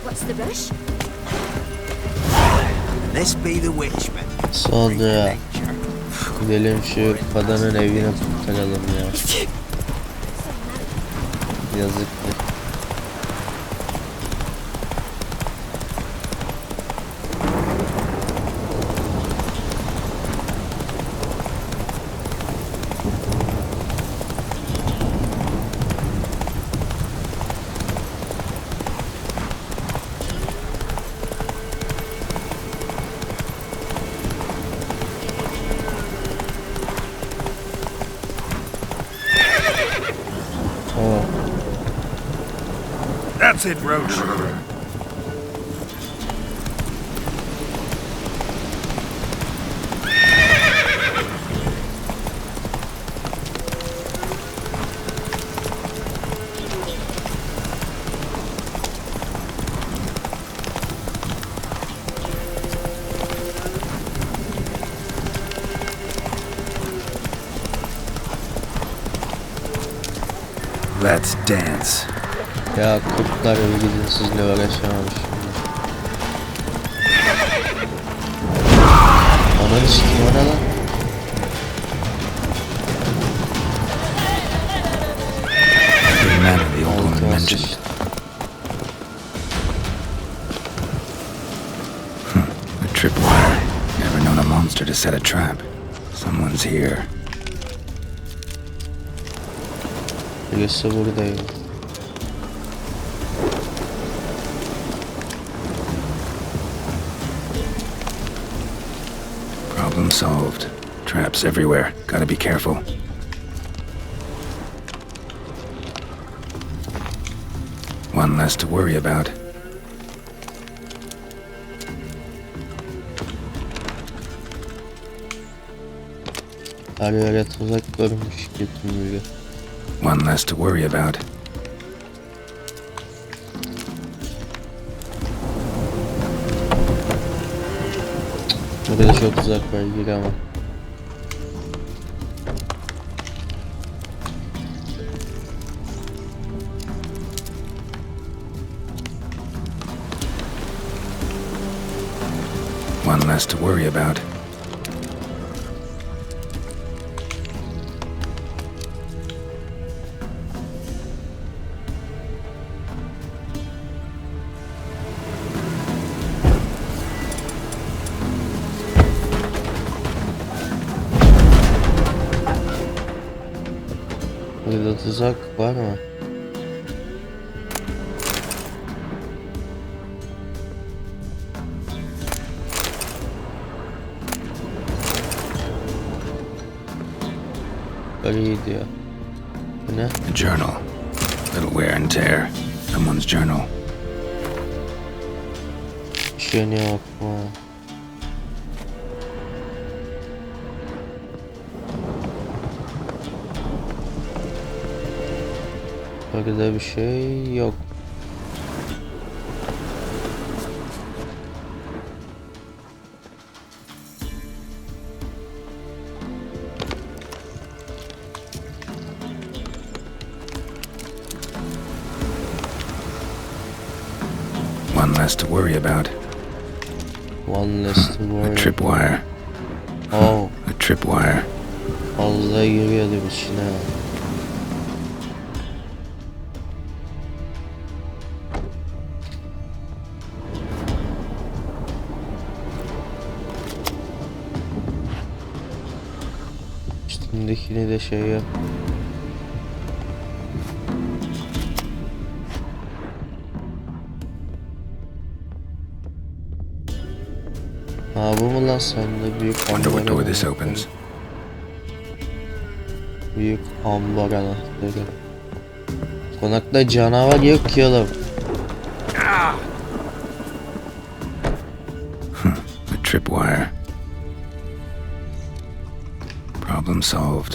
What's the rush? Let's be the witchman. Sonra gidelim şu kadının evine kurtaralım ya. Yazıktır. That's it, Roach. Let's dance. Ya kurtlar bir gidin, sizle uğraşamam şimdi. Ananı sikim, o ne lan? Remember the old woman mentioned. A tripwire. Never known a monster to set a trap. Someone's here. Birisi buradayım. Problem solved. Traps everywhere. Gotta be careful. One less to worry about. Her yere tuzak görmüş gibi. One less to worry about. Burada çok tuzak var, gir ama. One less to worry about. Burada tuzak var mı? İyi diyor. Bu ne? A journal. Little wear and tear. Someone's journal. Bir şey yok mu? Burada bir şey yok. One less to worry about. One less to worry. A tripwire. Oh. A tripwire. Fazla giriyordu içine. Üstündekini de şey yap. Ha bu mu lan, sende büyük Wonder what door this ambar opens. Büyük ambar anahtarı. Konakta canavar yok ki oğlum. A tripwire. Problem solved.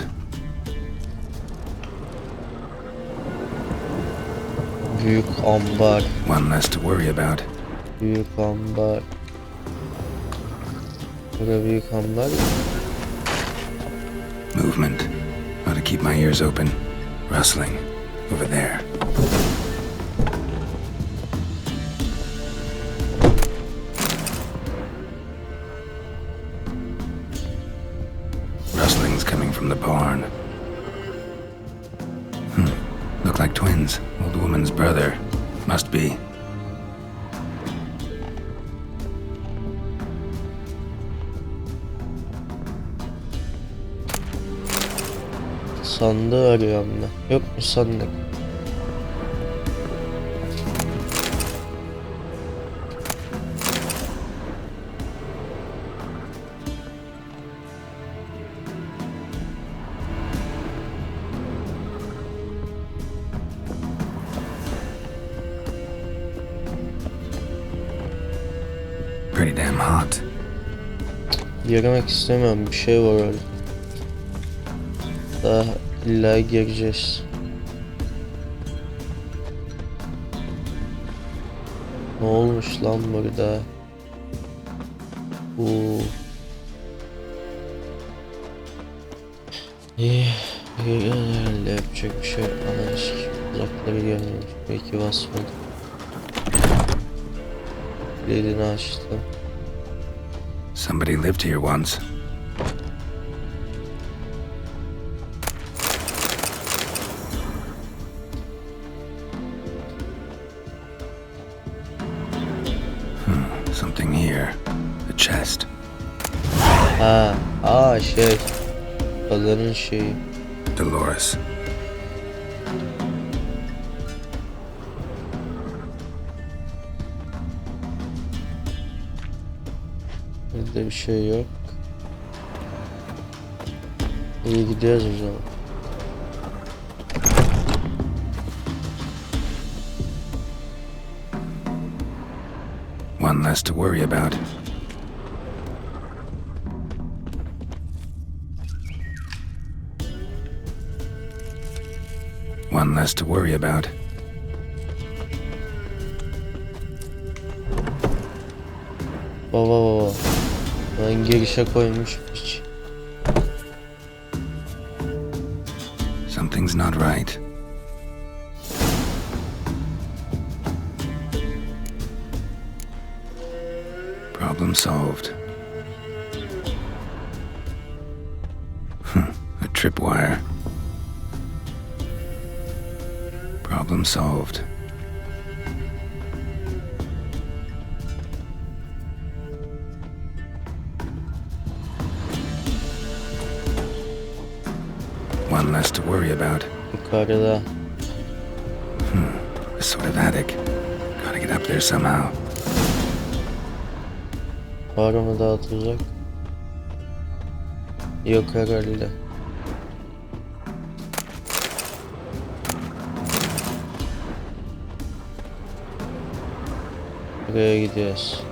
Büyük ambar. One less to worry about. Büyük ambar. Burada büyük ambar. Movement. Ought to keep my ears open. Rustling. Over there. Rustling's coming from the barn. Look like twins. Old woman's brother. Must be. Sandığı arıyorum ben. Yok mu sandık? Pretty damn hot. Girmek istemiyorum. Bir şey var orada. Daha illa gireceğiz. Ne olmuş lan burada? İyi. Herhalde yapacak bir şey yok. Ananı sikeyim. Uzakları görmemiş. Belki basmadı. Kilidini açtı. Somebody lived here once. Something here. A chest. Şey. Kadının şeyi. Dolores. Burada bir şey yok. İyi gidiyoruz o zaman. One less to worry about. One less to worry about. Baba. Ben girişe koymuş hiç. Something's not right. Problem solved. A tripwire. Problem solved. One less to worry about. Yukarıda. A sort of attic. Gotta get up there somehow. Var mı dağıtılacak? Yok herhalde. Buraya gidiyoruz.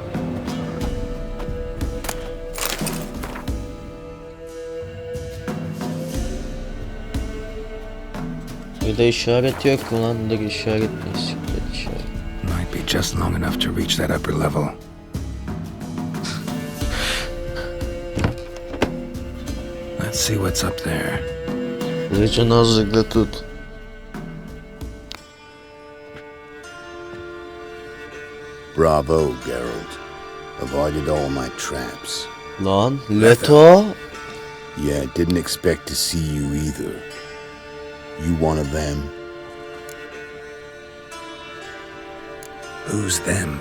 Burada işaret yok mu lan? Dur işaret neyse. Might be just long enough to reach that upper level. Let's see what's up there. Kılıcını hazırda tut. Bravo, Geralt. Avoided all my traps. Lan Leto. Yeah, didn't expect to see you either. You one of them? Who's them?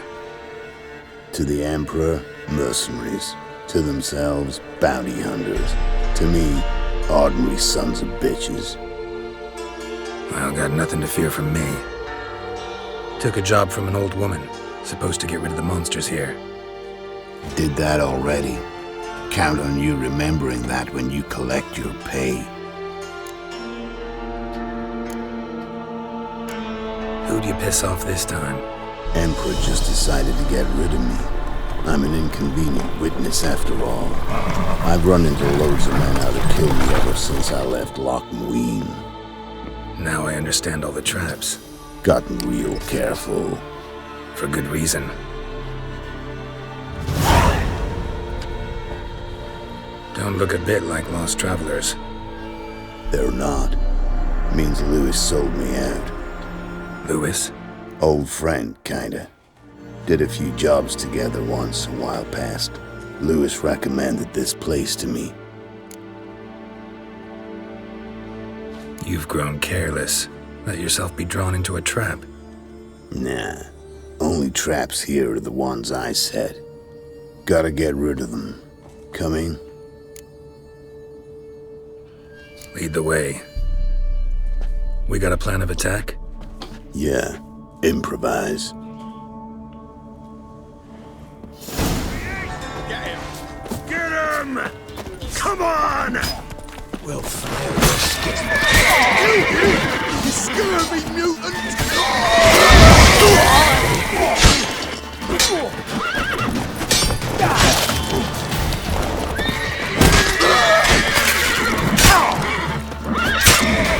To the Emperor, mercenaries. To themselves, bounty hunters. To me, ordinary sons of bitches. Well, got nothing to fear from me. Took a job from an old woman. Supposed to get rid of the monsters here. Did that already. Count on you remembering that when you collect your pay. Who'd you piss off this time? Emperor just decided to get rid of me. I'm an inconvenient witness after all. I've run into loads of men out to kill me ever since I left Loch Muin. Now I understand all the traps. Gotten real careful. For good reason. Don't look a bit like lost travelers. They're not. Means Lewis sold me out. Lewis? Old friend, kinda. Did a few jobs together once a while past. Lewis recommended this place to me. You've grown careless. Let yourself be drawn into a trap. Nah. Only traps here are the ones I set. Gotta get rid of them. Coming? Lead the way. We got a plan of attack? Yeah. Improvise. Get him! Come on! We'll flail your skin. You scurvy mutant!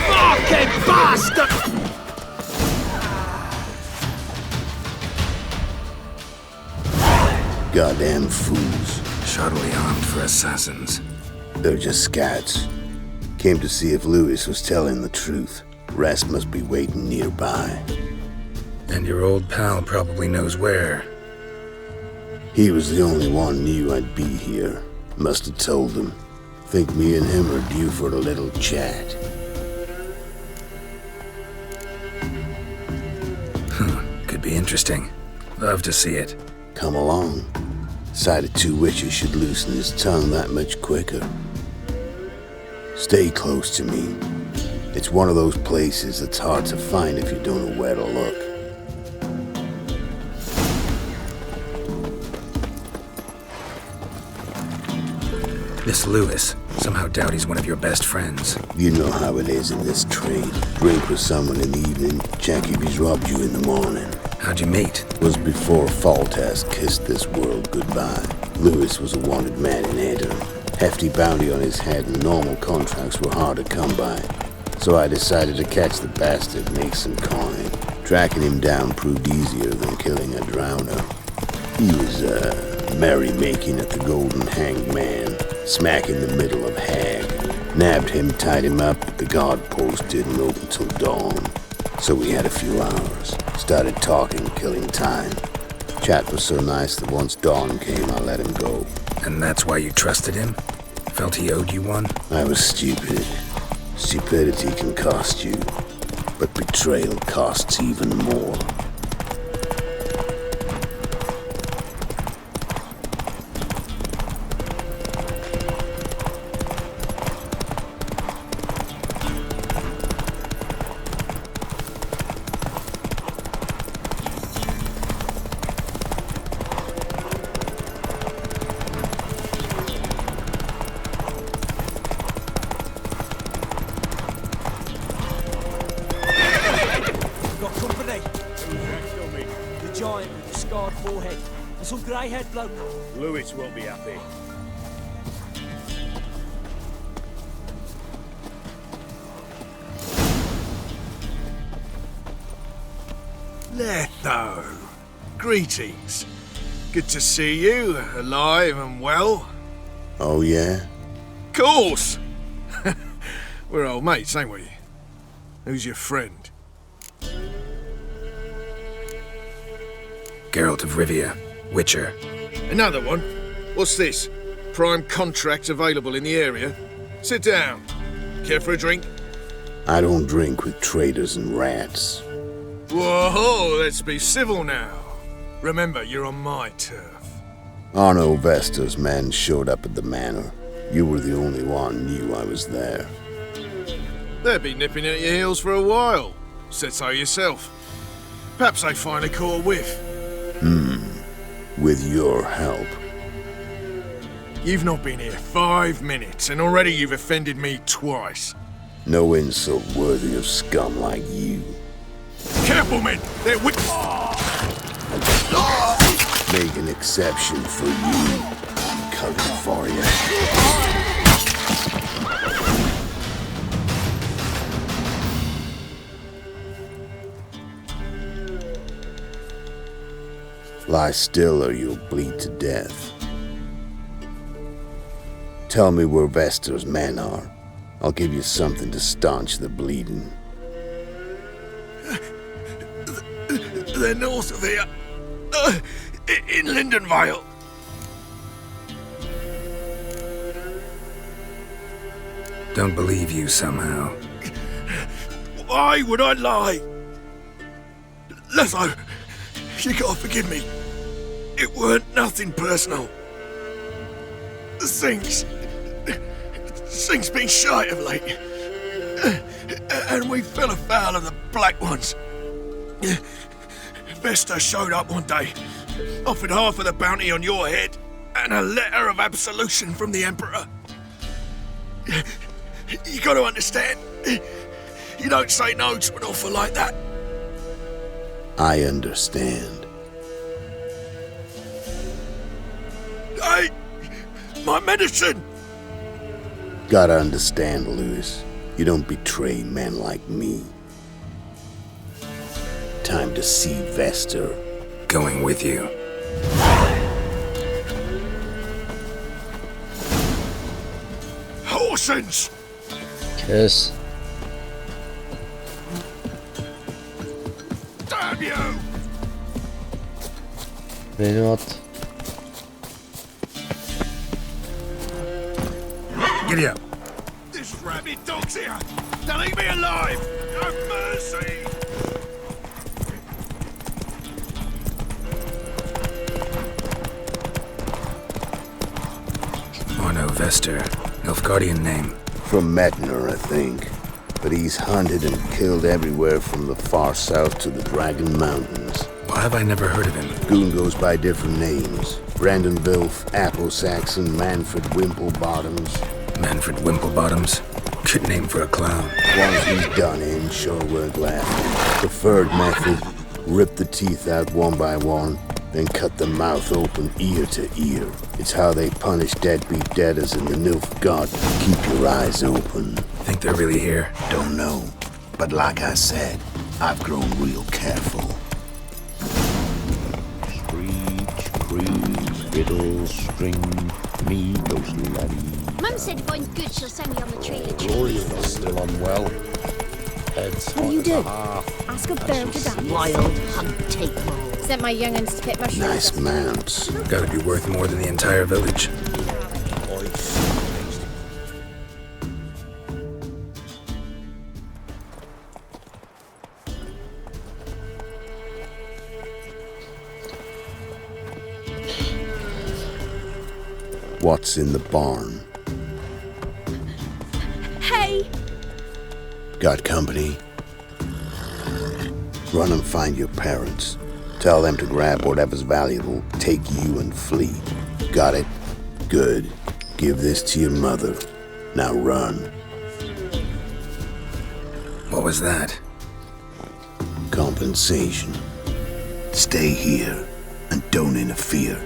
Fucking bastard! Goddamn fools. Shoddily armed for assassins. They're just scouts. Came to see if Lewis was telling the truth. Rest must be waiting nearby. And your old pal probably knows where. He was the only one knew I'd be here. Must have told him. Think me and him are due for a little chat. Could be interesting. Love to see it. Come along. Sight of two witches should loosen his tongue that much quicker. Stay close to me. It's one of those places that's hard to find if you don't know where to look. This Lewis, somehow doubt he's one of your best friends. You know how it is in this trade. Drink with someone in the evening, check if he's robbed you in the morning. How'd you meet? Was before Faltas kissed this world goodbye. Lewis was a wanted man in Edom. Hefty bounty on his head and normal contracts were hard to come by. So I decided to catch the bastard, make some coin. Tracking him down proved easier than killing a drowner. He was, merrymaking at the Golden Hanged Man, smack in the middle of Hag. Nabbed him, tied him up, but the guard post didn't open till dawn. So we had a few hours. Started talking, killing time. Chat was so nice that once dawn came, I let him go. And that's why you trusted him? Felt he owed you one? I was stupid. Stupidity can cost you, but betrayal costs even more. Some grey-haired bloke. Lewis won't be happy. Letho. Greetings. Good to see you, alive and well. Oh, yeah? Course! We're old mates, ain't we? Who's your friend? Geralt of Rivia, Witcher. Another one? What's this? Prime contract available in the area? Sit down. Care for a drink? I don't drink with traitors and rats. Whoa, let's be civil now. Remember, you're on my turf. Arno Vestor's men showed up at the manor. You were the only one knew I was there. They'll be nipping at your heels for a while. Said so yourself. Perhaps they finally caught a whiff. With your help. You've not been here 5 minutes, and already you've offended me twice. No insult worthy of scum like you. Careful, men! They're Make an exception for you. Coming for you. Lie still or you'll bleed to death. Tell me where Vestor's men are. I'll give you something to staunch the bleeding. They're north of here. In Lindenvale. Don't believe you somehow. Why would I lie? Letho, you gotta forgive me. It weren't nothing personal. Things been shy of late. And we fell afoul of the Black Ones. Vesta showed up one day, offered half of the bounty on your head, and a letter of absolution from the Emperor. You gotta understand, you don't say no to an offer like that. I understand. Hey, my medicine! Gotta understand, Lewis. You don't betray men like me. Time to see Vestor. Going with you. Horsens! Kes. Beni at. Giddy up. This rabid dog's here! Don't eat me alive! Have mercy! Orno Vester. Nilfgaardian name. From Metner, I think. But he's hunted and killed everywhere from the far south to the Dragon Mountains. Why have I never heard of him? Goon goes by different names. Brandon Vilf, Apple Saxon, Manfred Wimplebottoms. Manfred Wimplebottoms? Good name for a clown. Once he's done in, sure weren't laughing. Preferred method, rip the teeth out one by one, then cut the mouth open ear to ear. It's how they punish deadbeat debtors in the Nilfgaard. Keep your eyes open. Think they're really here? Don't know. But like I said, I've grown real careful. Screech, crease, fiddle, string, me, ghostly laddie. Mum said if I'm good, she'll send me on the trail of Gloria's trees. still unwell. Head's What do you hot do? as a half. Ask a bear to dance. Wild hunt take roll. Sent my young'uns to pick mushrooms. Nice mounts. Gotta be worth more than the entire village. What's in the barn? Hey! Got company? Run and find your parents. Tell them to grab whatever's valuable, take you and flee. Got it? Good. Give this to your mother. Now run. What was that? Compensation. Stay here and don't interfere,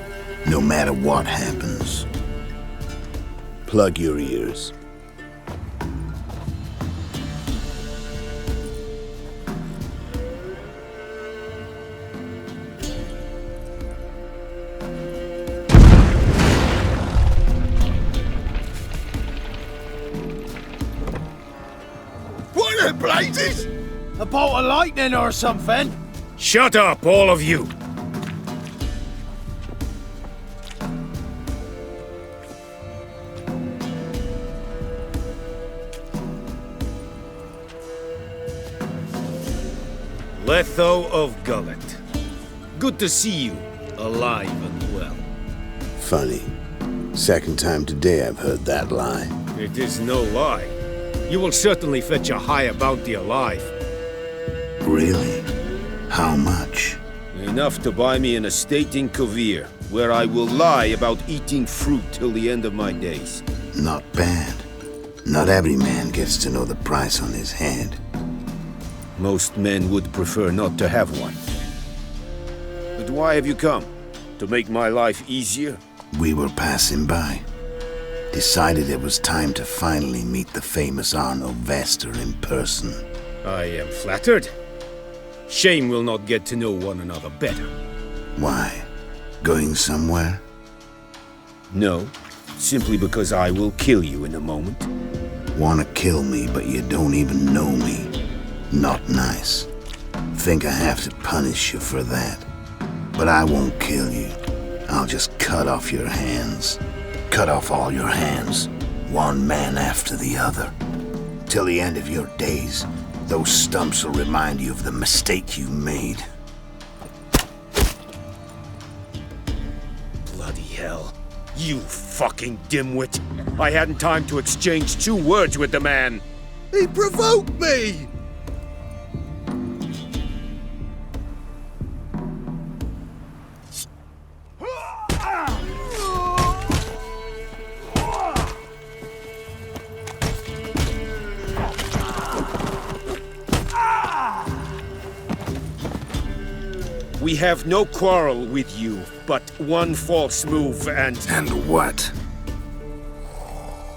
no matter what happens. Plug your ears. What the blazes? A bolt of lightning or something. Shut up, all of you! Letho of Gullet. Good to see you, alive and well. Funny. Second time today I've heard that lie. It is no lie. You will certainly fetch a higher bounty alive. Really? How much? Enough to buy me an estate in Kovir, where I will lie about eating fruit till the end of my days. Not bad. Not every man gets to know the price on his head. Most men would prefer not to have one. But why have you come? To make my life easier? We were passing by. Decided it was time to finally meet the famous Arno Vester in person. I am flattered. Shame we'll not get to know one another better. Why? Going somewhere? No, simply because I will kill you in a moment. Wanna kill me, but you don't even know me. Not nice. Think I have to punish you for that. But I won't kill you. I'll just cut off your hands. Cut off all your hands, one man after the other. Till the end of your days, those stumps will remind you of the mistake you made. Bloody hell. You fucking dimwit. I hadn't time to exchange 2 words with the man. He provoked me! We have no quarrel with you, but one false move and... And what?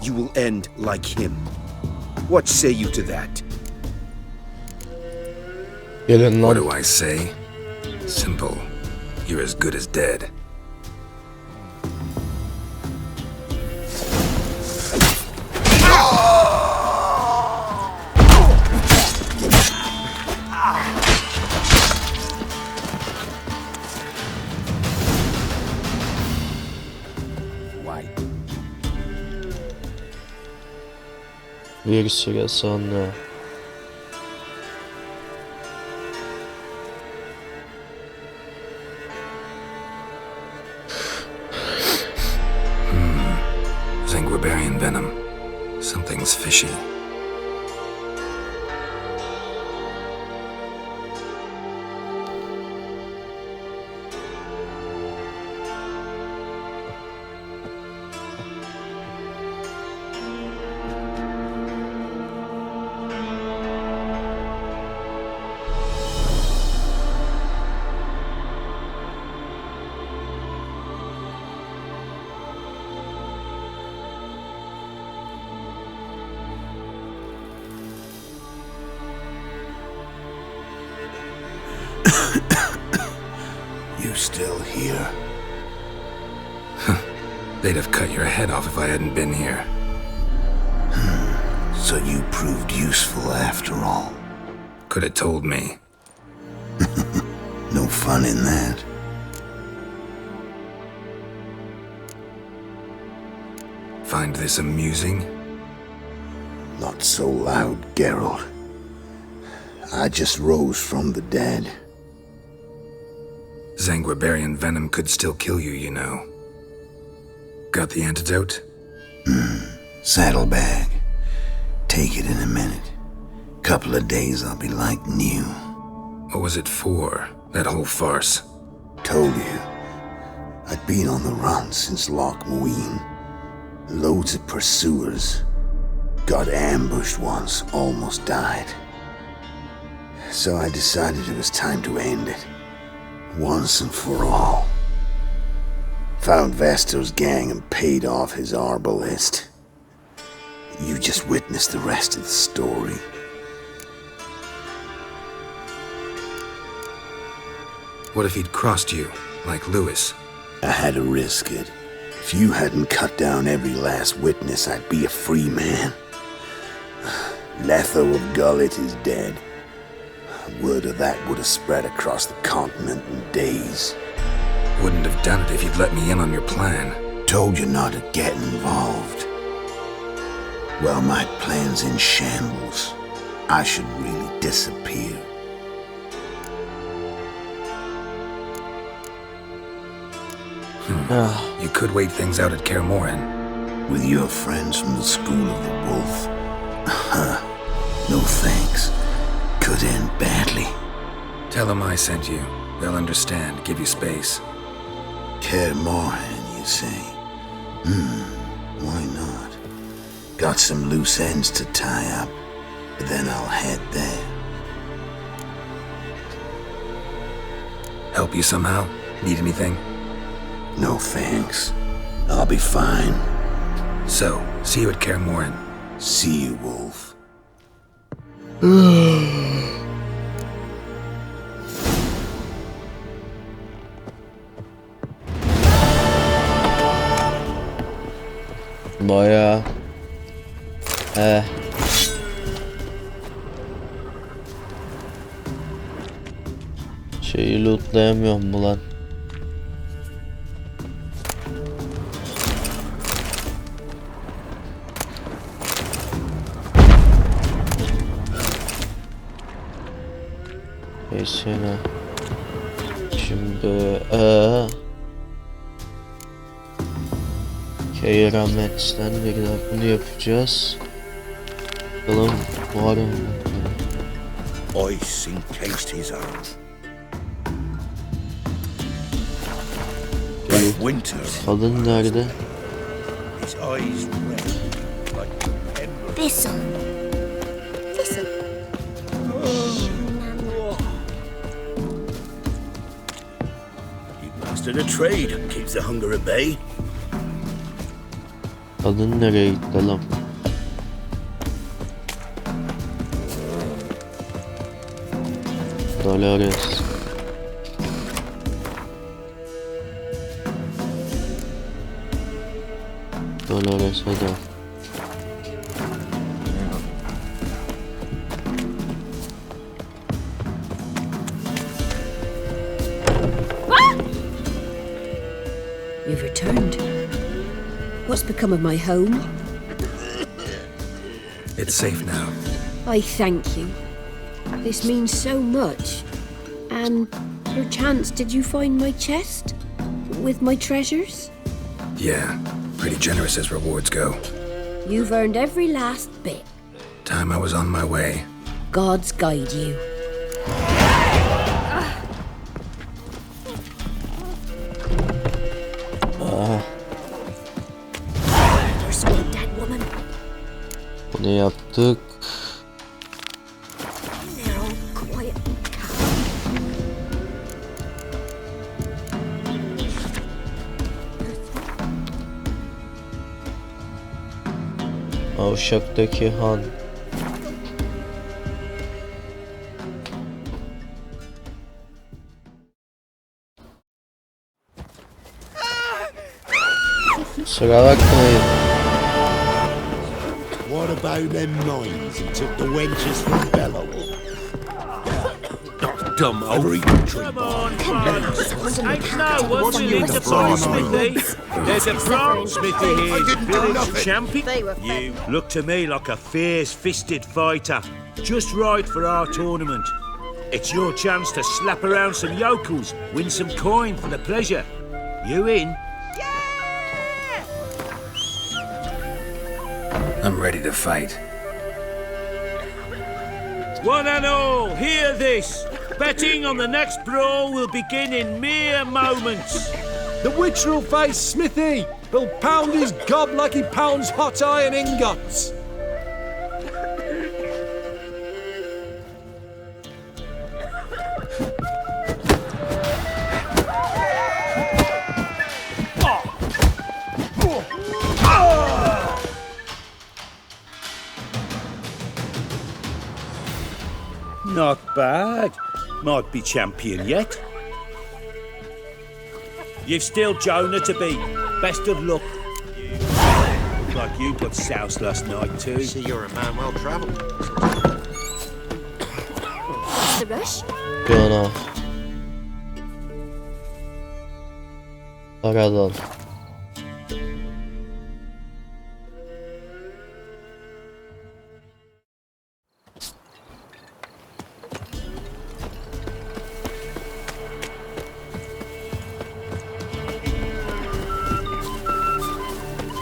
You will end like him. What say you to that? Gelin What lan. do I say? Simple. You're as good as dead. bir süre sonra. Zanguibarian venom. Something's fishy. You still here? They'd have cut your head off if I hadn't been here. So you proved useful after all. Could have told me. No fun in that. Find this amusing? Not so loud, Geralt. I just rose from the dead. Zanguibarian venom could still kill you, you know. Got the antidote? Saddlebag. Take it in a minute. Couple of days I'll be like new. What was it for, that whole farce? Told you. I'd been on the run since Loch Muin. Loads of pursuers. Got ambushed once, almost died. So I decided it was time to end it. Once and for all. Found Vestor's gang and paid off his arbalist. You just witnessed the rest of the story. What if he'd crossed you, like Lewis? I had to risk it. If you hadn't cut down every last witness, I'd be a free man. Letho of Gullet is dead. Word of that would have spread across the continent in days. Wouldn't have done it if you'd let me in on your plan. Told you not to get involved. Well, my plan's in shambles. I should really disappear. You could wait things out at Kaer Morhen. With your friends from the School of the Wolf? No thanks. Could end badly. Tell them I sent you. They'll understand, give you space. Kaer Morhen, you say? Why not? Got some loose ends to tie up, but then I'll head there. Help you somehow? Need anything? No thanks. I'll be fine. So, see you at Kaer Morhen. See you, Wolf. Bayağı şeyi lootlayamıyorum mu lan? Neyse. Şimdi Keyramet'ten bir daha bunu yapacağız. Bakalım var mı? Ice encased his arm. Winter. Kadın nerede? His eyes red like ember. Thistle. Thistle. You mastered a trade. Keeps the hunger at bay. Kadın nereye gitti lan? Dolores. Dolores hadi. You've returned. What's become of my home? It's safe now. I thank you. This means so much. And perchance did you find my chest? With my treasures? Yeah, pretty generous as rewards go. You've earned every last bit. Time I was on my way. Gods guide you. You're so dead, woman. Bunu yaptık. They're all quiet and Avşaktaki han. Kusura bakmayın. What about them mines he took the wenches from Bölüm? Dumb Every tree barn. Ain't no one to lead the bronze smithy. There's a bronze smithy here, village champion. You look to me like a fierce-fisted fighter, just right for our tournament. It's your chance to slap around some yokels, win some coin for the pleasure. You in? I'm ready to fight. One and all, hear this. Betting on the next brawl will begin in mere moments. The witcher will face Smithy. He'll pound his gob like he pounds hot iron ingots. Not bad. Might be champion yet. You've still Jonah to beat. Best of luck. Look like you got soused last night too. See, you're a man well travelled. What's the rush? Yana. Paradan.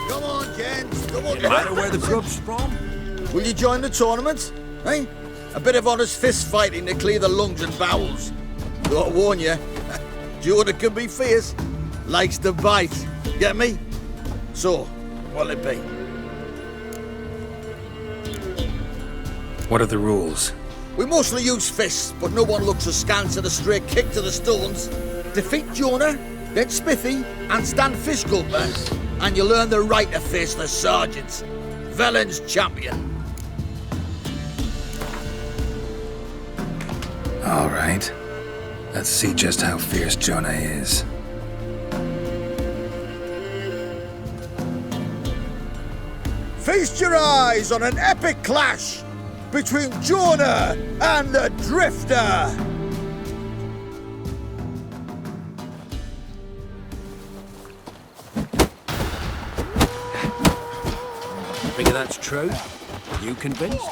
Come on, gents. Come on. No matter where the grub's from. Will you join the tournament? Eh? A bit of honest fist fighting to clear the lungs and bowels. Though I warn you, Jordan can be fierce. Likes to bite. Get me? So, what'll it be? What are the rules? We mostly use fists, but no one looks askance at a straight kick to the stones. Defeat Jonah, then Smithy, and stand fish gulper, and you'll earn the right to face the sergeants. Velen's champion. All right. Let's see just how fierce Jonah is. Feast your eyes on an epic clash between Jonah and the Drifter. Figure that's true? You convinced?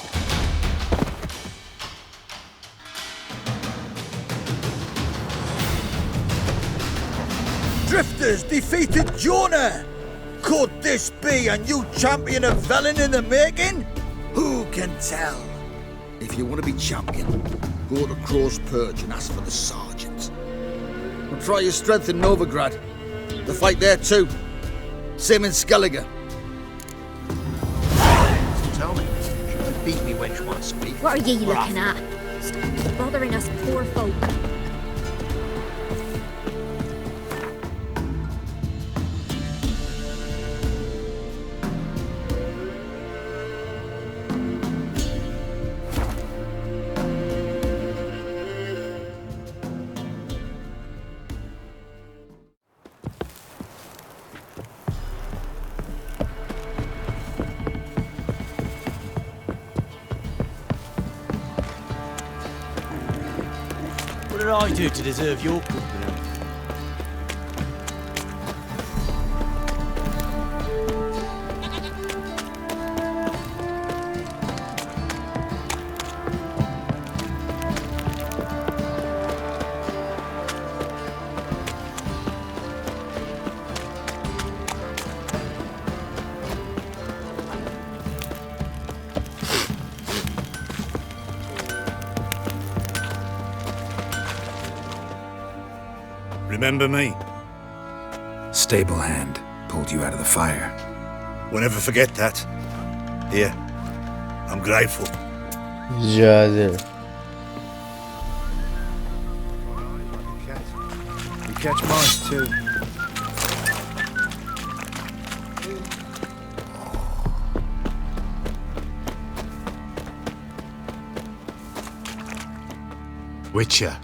Drifters defeated Jonah. Could this be a new champion of Velen in the making? Who can tell? If you want to be champion, go to Crow's Purge and ask for the sergeant. And try your strength in Novigrad. The fight there too. Same in Skellige. Tell me, should you beat me wench once a week? What are ye looking at? Stop bothering us poor folk. What did I do to deserve your company? Remember me? Stable hand pulled you out of the fire. Won't ever forget that. Here, I'm grateful. Rica ederim. You catch mice too. Witcher,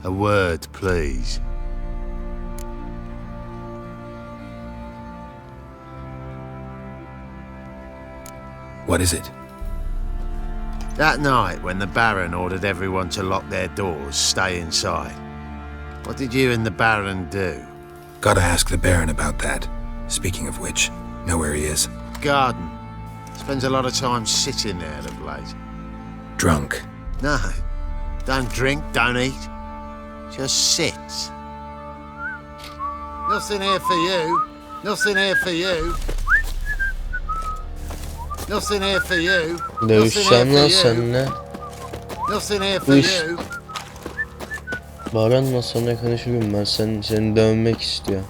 a word, please. What is it? That night when the Baron ordered everyone to lock their doors, stay inside. What did you and the Baron do? Gotta ask the Baron about that. Speaking of which, know where he is? Garden. Spends a lot of time sitting there of late. Drunk. No. Don't drink, don't eat. Just sit. Nothing here for you. Nothing here for you. Nothing here for you. Dövüşeceğim lan seninle. Nothing here for you. Baran'la sonra konuşurum ben. Seni dövmek istiyorum.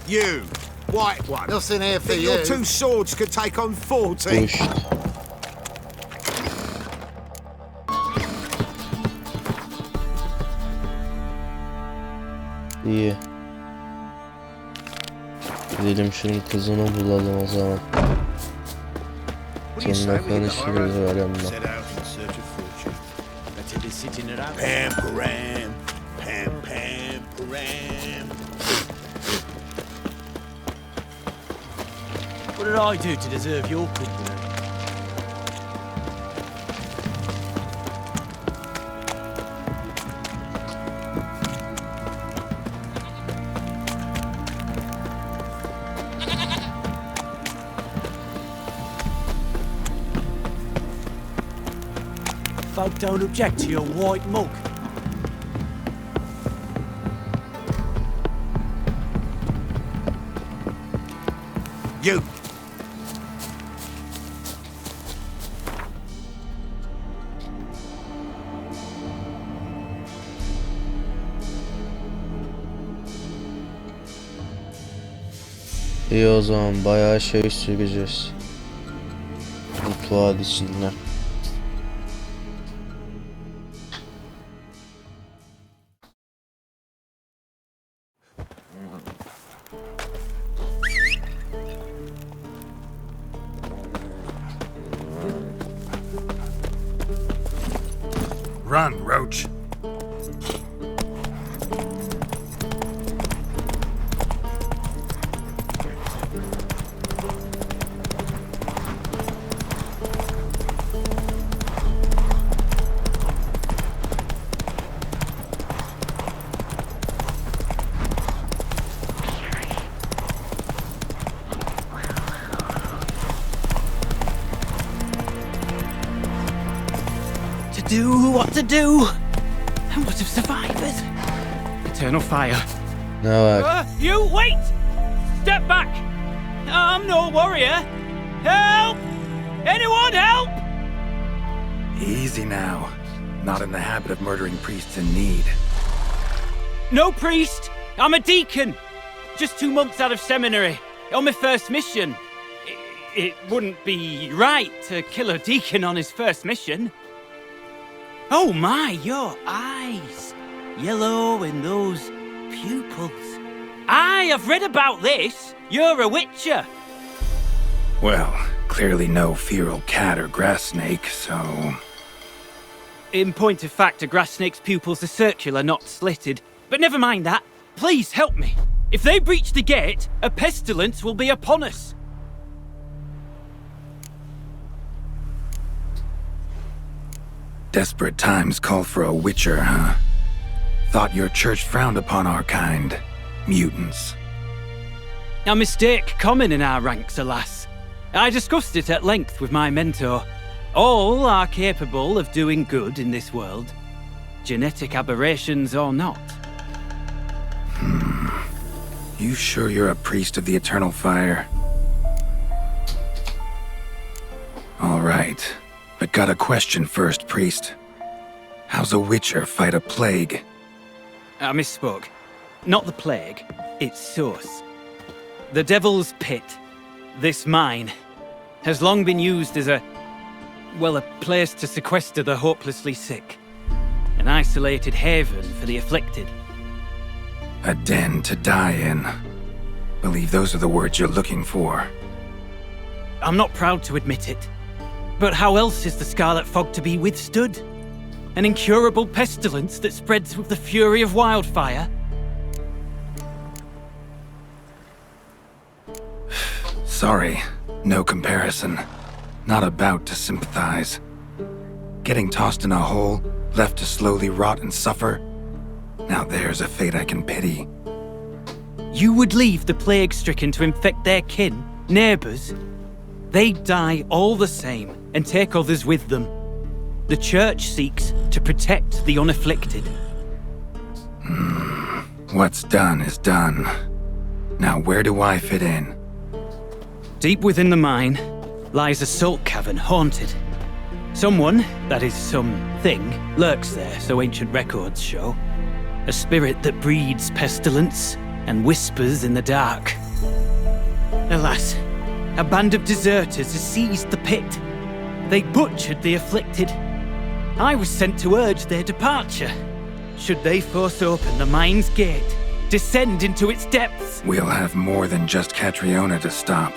You, white one. Nothing here for Think you. your two swords could take on 40. Dövüştü. İyi. Gidelim şunun kızını bulalım o zaman. Sonra konuşuruz Baran'la. Set out in search of fortune. Better be sitting around. Pam, param. Pam, pam, param. What did I do to deserve your company? Folk don't object to your white mug. You. İyi o zaman bayağı şey süreceğiz. Mutfağı içinden. Run, Roach. What to do? And what of survivors? Eternal fire. Ne var? You wait! Step back! I'm no warrior. Help! Anyone help! Easy now. Not in the habit of murdering priests in need. No priest! I'm a deacon! Just 2 months out of seminary. On my first mission. It wouldn't be right to kill a deacon on his first mission. Oh my, your eyes. Yellow in those pupils. I have read about this. You're a witcher. Well, clearly no feral cat or grass snake, so... In point of fact, a grass snake's pupils are circular, not slitted. But never mind that. Please help me. If they breach the gate, a pestilence will be upon us. Desperate times call for a witcher, huh? Thought your church frowned upon our kind. Mutants. A mistake common in our ranks, alas. I discussed it at length with my mentor. All are capable of doing good in this world. Genetic aberrations or not. You sure you're a priest of the Eternal Fire? All right. But got a question first, priest. How's a witcher fight a plague? I misspoke. Not the plague, its source. The Devil's Pit, this mine, has long been used as a place to sequester the hopelessly sick. An isolated haven for the afflicted. A den to die in. Believe those are the words you're looking for. I'm not proud to admit it, but how else is the Scarlet Fog to be withstood? An incurable pestilence that spreads with the fury of wildfire? Sorry, no comparison. Not about to sympathize. Getting tossed in a hole, left to slowly rot and suffer? Now there's a fate I can pity. You would leave the plague-stricken to infect their kin, neighbours? They'd die all the same and take others with them. The Church seeks to protect the unafflicted. What's done is done. Now where do I fit in? Deep within the mine lies a salt cavern haunted. Someone, that is something, lurks there, so ancient records show. A spirit that breeds pestilence and whispers in the dark. Alas, a band of deserters has seized the pit. They butchered the afflicted. I was sent to urge their departure. Should they force open the mine's gate, descend into its depths? We'll have more than just Catriona to stop.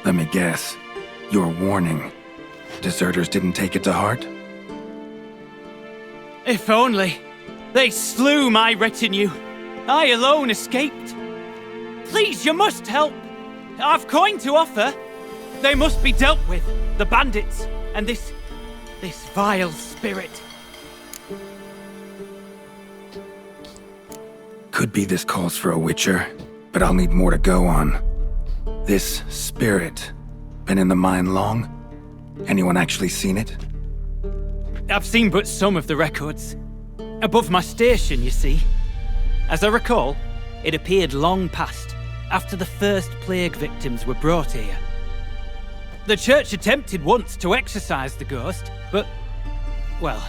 Let me guess. Your warning. Deserters didn't take it to heart? If only. They slew my retinue. I alone escaped. Please, you must help. I've coin to offer. They must be dealt with. The bandits and this vile spirit. Could be this calls for a witcher, but I'll need more to go on. This spirit, been in the mine long? Anyone actually seen it? I've seen but some of the records. Above my station, you see. As I recall, it appeared long past, after the first plague victims were brought here. The Church attempted once to exorcise the ghost, but, well,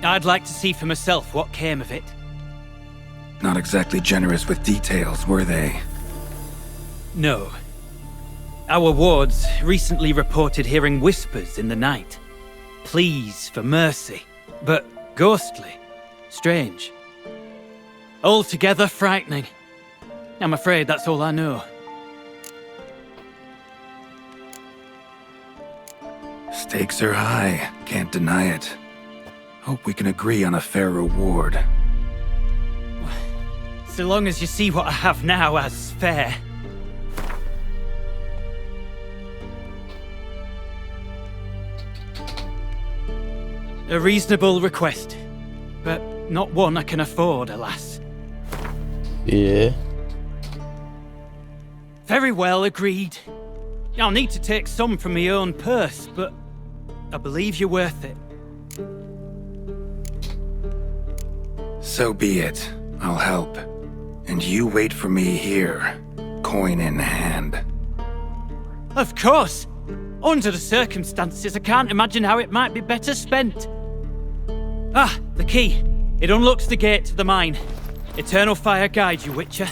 I'd like to see for myself what came of it. Not exactly generous with details, were they? No. Our wards recently reported hearing whispers in the night. Pleas for mercy, but ghostly, strange. Altogether frightening. I'm afraid that's all I know. Stakes are high, can't deny it. Hope we can agree on a fair reward. So long as you see what I have now as fair. A reasonable request, but not one I can afford, alas. Yeah. Very well, agreed. I'll need to take some from my own purse, but I believe you're worth it. So be it. I'll help. And you wait for me here, coin in hand. Of course! Under the circumstances, I can't imagine how it might be better spent. Ah, the key. It unlocks the gate to the mine. Eternal fire guide you, Witcher.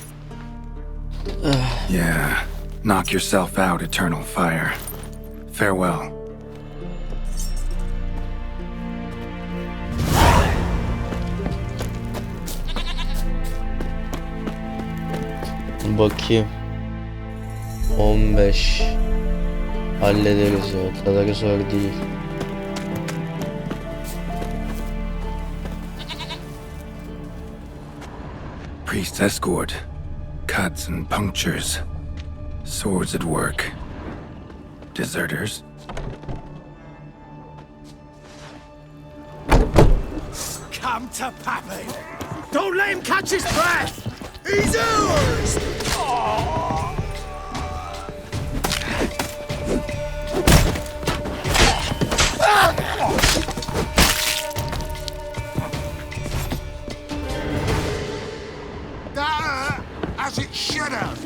Yeah. Knock yourself out, Eternal Fire. Farewell. Bakayım. 15. Hallederiz ya. O kadar zor değil. Priest's escort. Cuts and punctures. Swords at work. Deserters. Come to Pappy! Don't let him catch his breath! He's ours! That as it should have.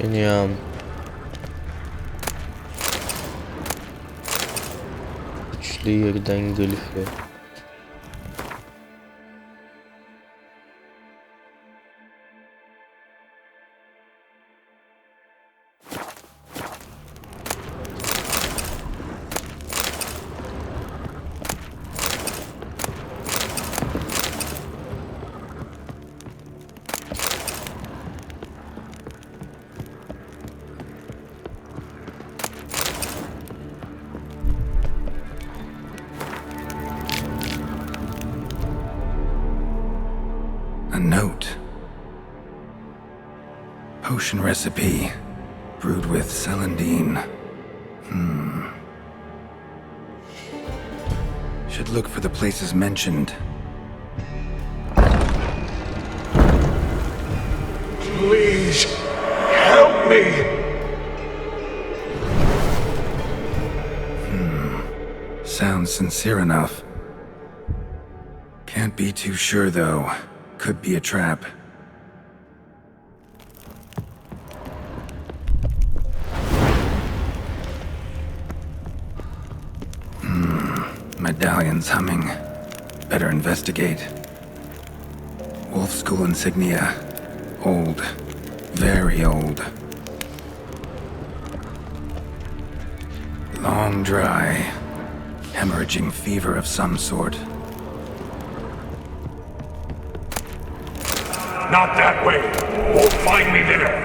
Düşünüyorum. Üçlü yerden gülüfle. A note. Potion recipe. Brewed with celandine. Should look for the places mentioned. Please, help me! Sounds sincere enough. Can't be too sure, though. Could be a trap. Medallion's humming. Better investigate. Wolf School insignia. Old. Very old. Long dry. Hemorrhaging fever of some sort. Not that way! Won't find me there!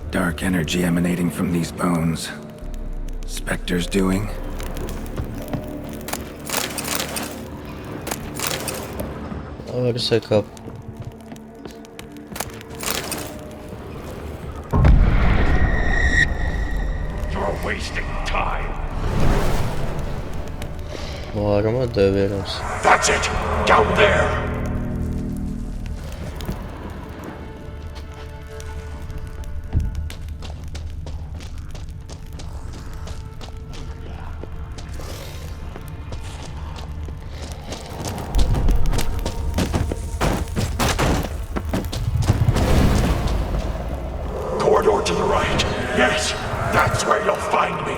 Dark energy emanating from these bones. Spectre's doing? Alırsa kap. You're wasting time. Bağırma döverim. That's it! Down there! Corridor to the right. Yes, that's where you'll find me.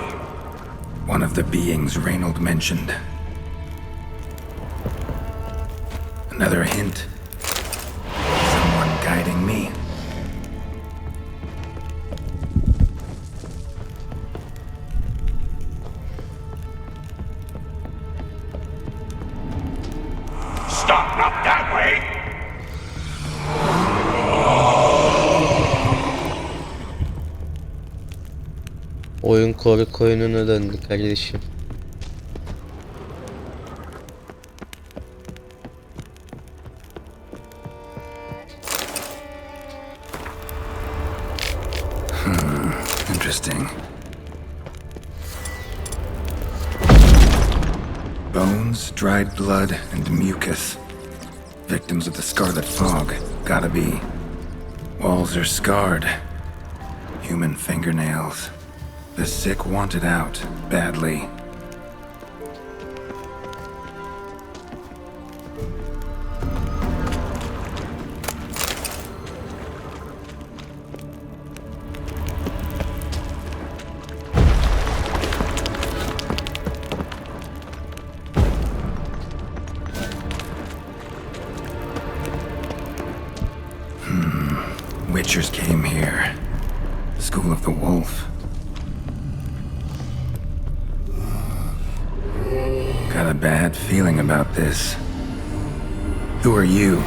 One of the beings Reynold mentioned. Another hint. Someone guiding me. Stop, not that way! Oyun korku oyununa döndü kardeşim. Interesting. Bones, dried blood, and mucus. Victims of the scarlet fog. Gotta be. Walls are scarred. Human fingernails. The sick want it out, badly. Witchers came here. School of the Wolf. Got a bad feeling about this. Who are you?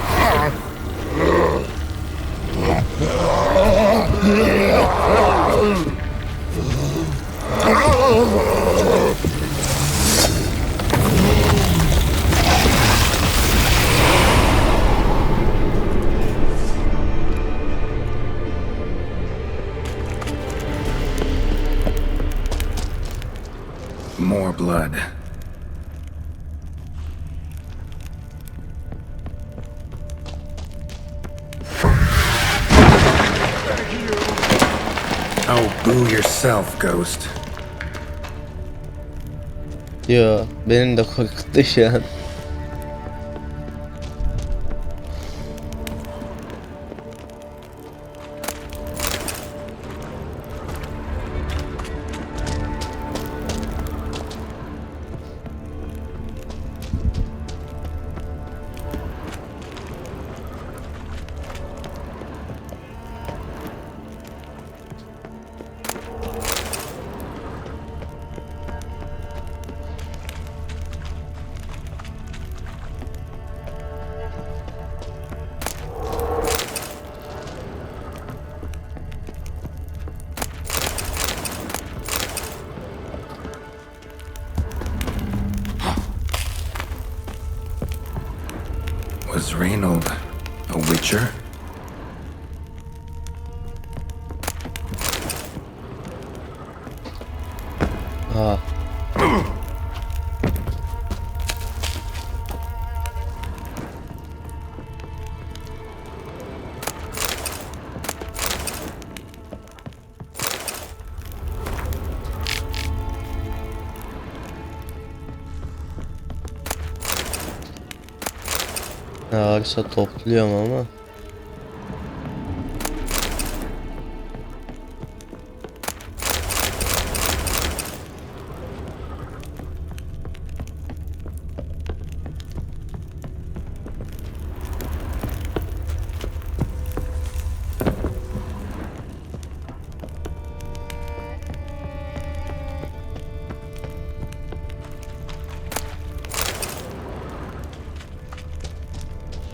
More blood. Oh, boo yourself, Ghost. Yo, beni de korkuttu şu an. Was Reynold a witcher? Ha. Ne varsa topluyorum ama.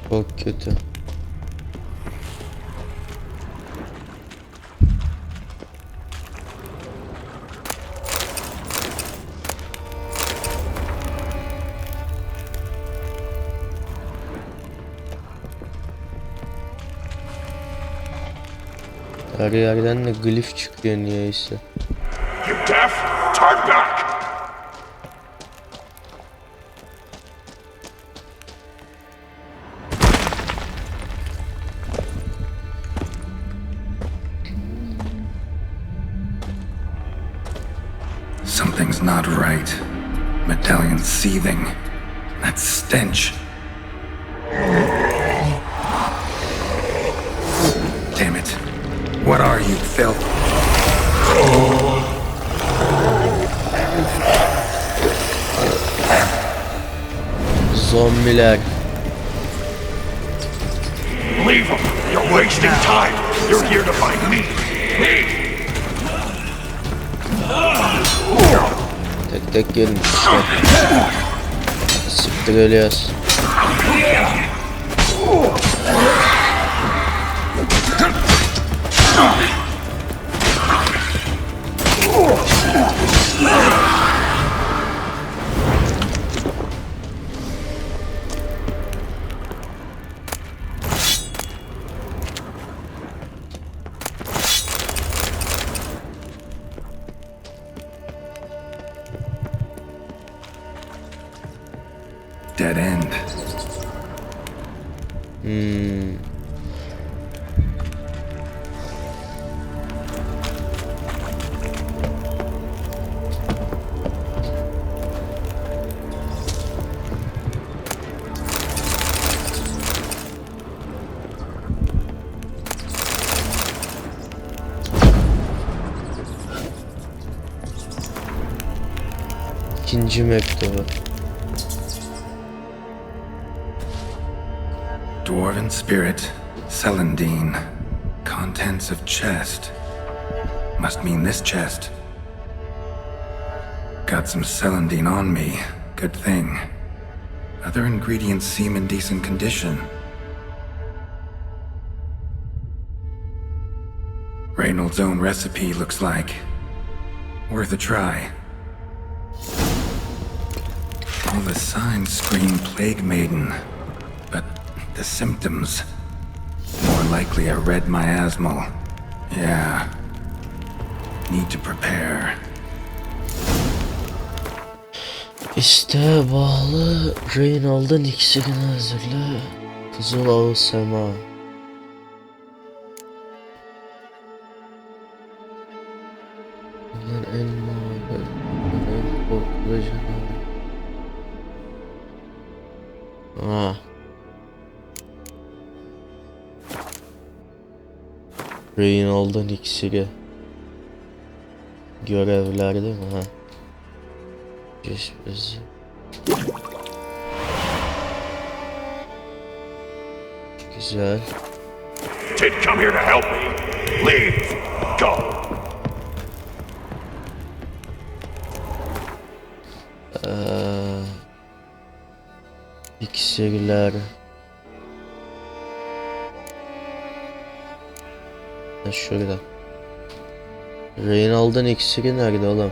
Çok kötü. Her yerden de glif çıkıyor niyeyse. You deaf? Turn back! Something's not right. Medallion seething. That stench. Damn it. What are you, filth? Zombiler. Leave him! You're wasting time! You're here to find me! Tek tek gelin. Siktir ölüyoruz. Dead end. İkinci mektubu. Dwarven spirit, Celandine. Contents of chest. Must mean this chest. Got some Celandine on me. Good thing. Other ingredients seem in decent condition. Reynold's own recipe looks like. Worth a try. All the signs scream Plague Maiden, but the symptoms, more likely a red miasmal. Yeah. Need to prepare. İsteğe bağlı Reynold'un iksirini hazırla. Kızıl Ağı Sema. Bunlar en mağdur, en korkulu canavar. Reynold'un iksiri. Görevler değil mi? Ha. Geçmesi. Güzel. Did come here to help me. Leave. Go. İksirler. Şurada. Reynold'un iksiri nerede oğlum?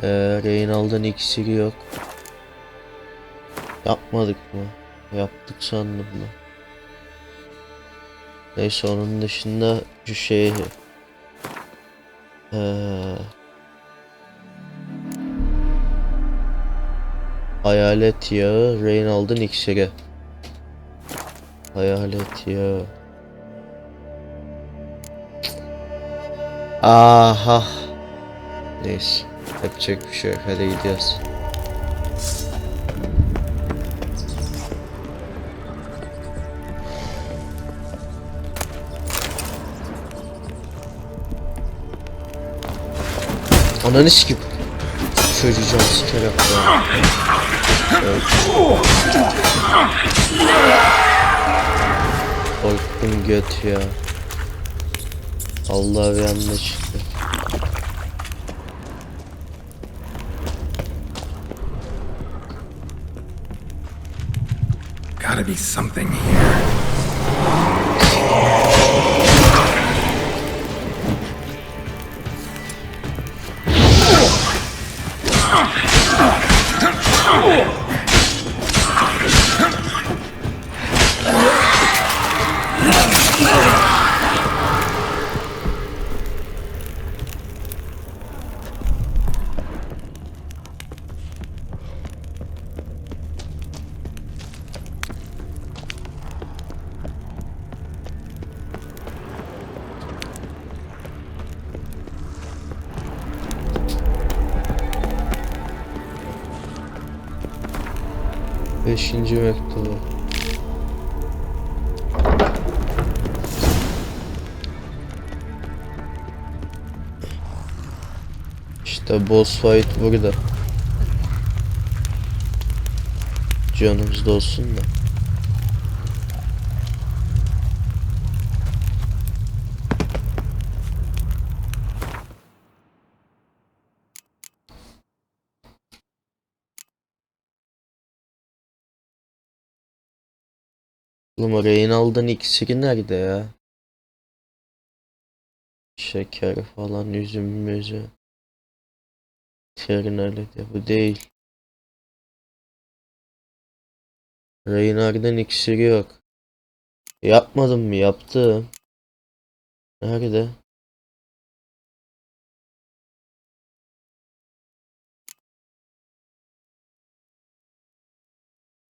Reynald'ın iksiri yok. Yapmadık mı? Yaptık sandım mı? Neyse, onun dışında şu şeyi hayalet yağı, Reynald'ın iksiri. Hayalet yağı. Aha. Neyse, yapacak bir şey yok. Hadi gidiyoruz. Ananı sikip çocuğu can sikerek ya. Korktum göt ya. Allah bir anda çıktı. Gotta be something here. Beşinci mektubu. İşte boss fight burada. Canımızda olsun da. Oğlum, Reynald'ın iksiri nerede ya? Şeker falan, üzüm müzü. Ternalide bu değil. Reynald'ın iksiri yok. Yapmadım mı? Yaptım. Nerede?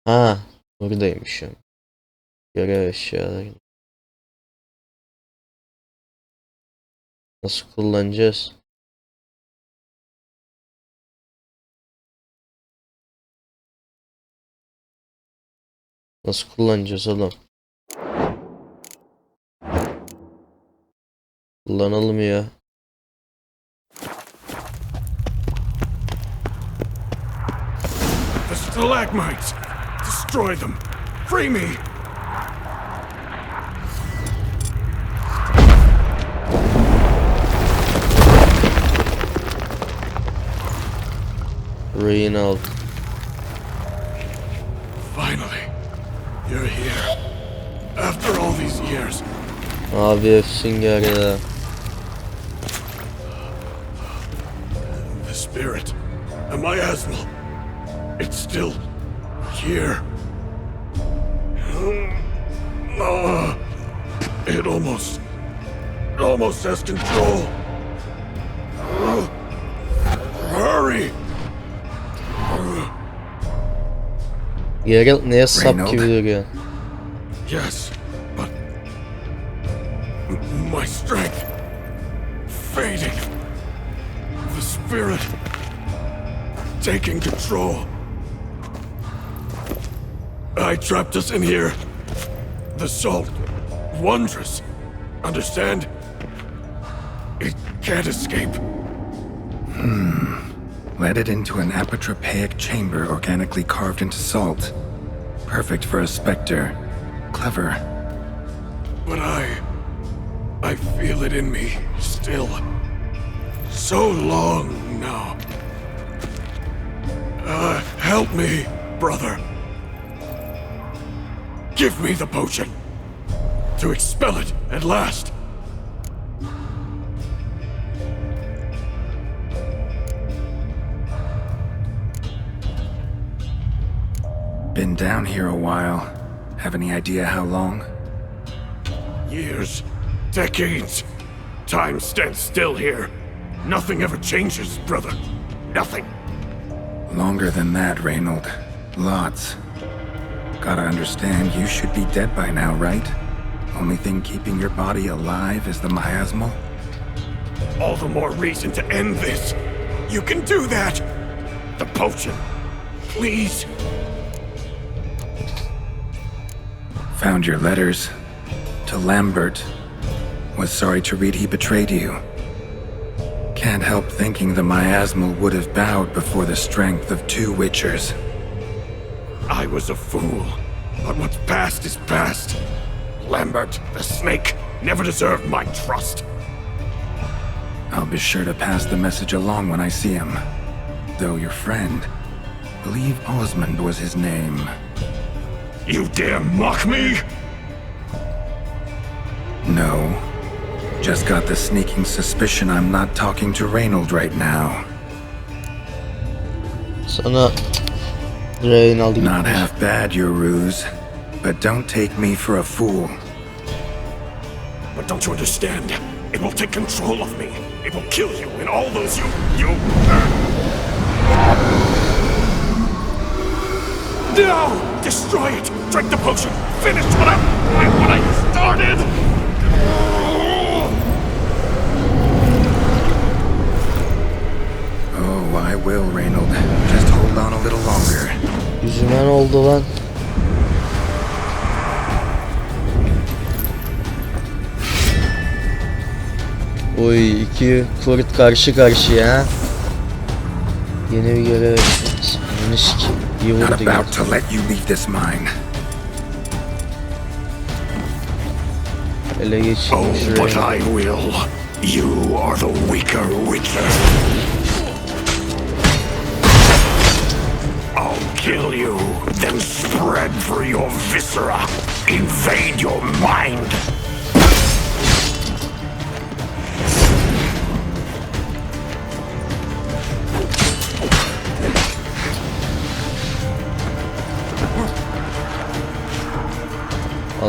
Ha, buradaymışım. Görev eşyaları. Nasıl kullanacağız? Nasıl kullanacağız oğlum? Kullanalım ya. The stalagmites! Destroy them! Free me! Reynald. Finally, you're here. After all these years. Abi efsin geldi. The spirit, a miasmal, it's still here. It almost has control. Hurry! Geralt neye sap gibi duruyor. Yes, but my strength fading. The spirit taking control. I trapped us in here. The salt, wondrous. Understand? It can't escape. Let it into an apotropaic chamber organically carved into salt. Perfect for a specter. Clever. But I feel it in me still. So long now. Help me, brother. Give me the potion. To expel it at last. been down here a while. Have any idea how long? Years. Decades. Time stands still here. Nothing ever changes, brother. Nothing. Longer than that, Reynold. Lots. Gotta understand, you should be dead by now, right? Only thing keeping your body alive is the miasmal? All the more reason to end this. You can do that. The potion. Please. Found your letters. To Lambert. Was sorry to read he betrayed you. Can't help thinking the miasmal would have bowed before the strength of 2 witchers. I was a fool. But what's past is past. Lambert, the snake, never deserved my trust. I'll be sure to pass the message along when I see him. Though your friend, believe Osmond was his name. You dare mock me? No. Just got the sneaking suspicion I'm not talking to Reynold right now. Sana Reynold gitmiş. Not half bad, your ruse. But don't take me for a fool. But don't you understand? It will take control of me. It will kill you and all those you... No! Destroy it! Drink the potion! Finish what I started! Oh, I will, Reynold. Just hold on a little longer. Yüzüme ne oldu lan? Oy, 2 kurt karşı karşıya. Yeni bir görev. İyi vurdu. Not about to let you leave this mine. Ele geçirmiş. Oh, but I will. You are the weaker witcher. I'll kill you, then spread through your viscera. Invade your mind.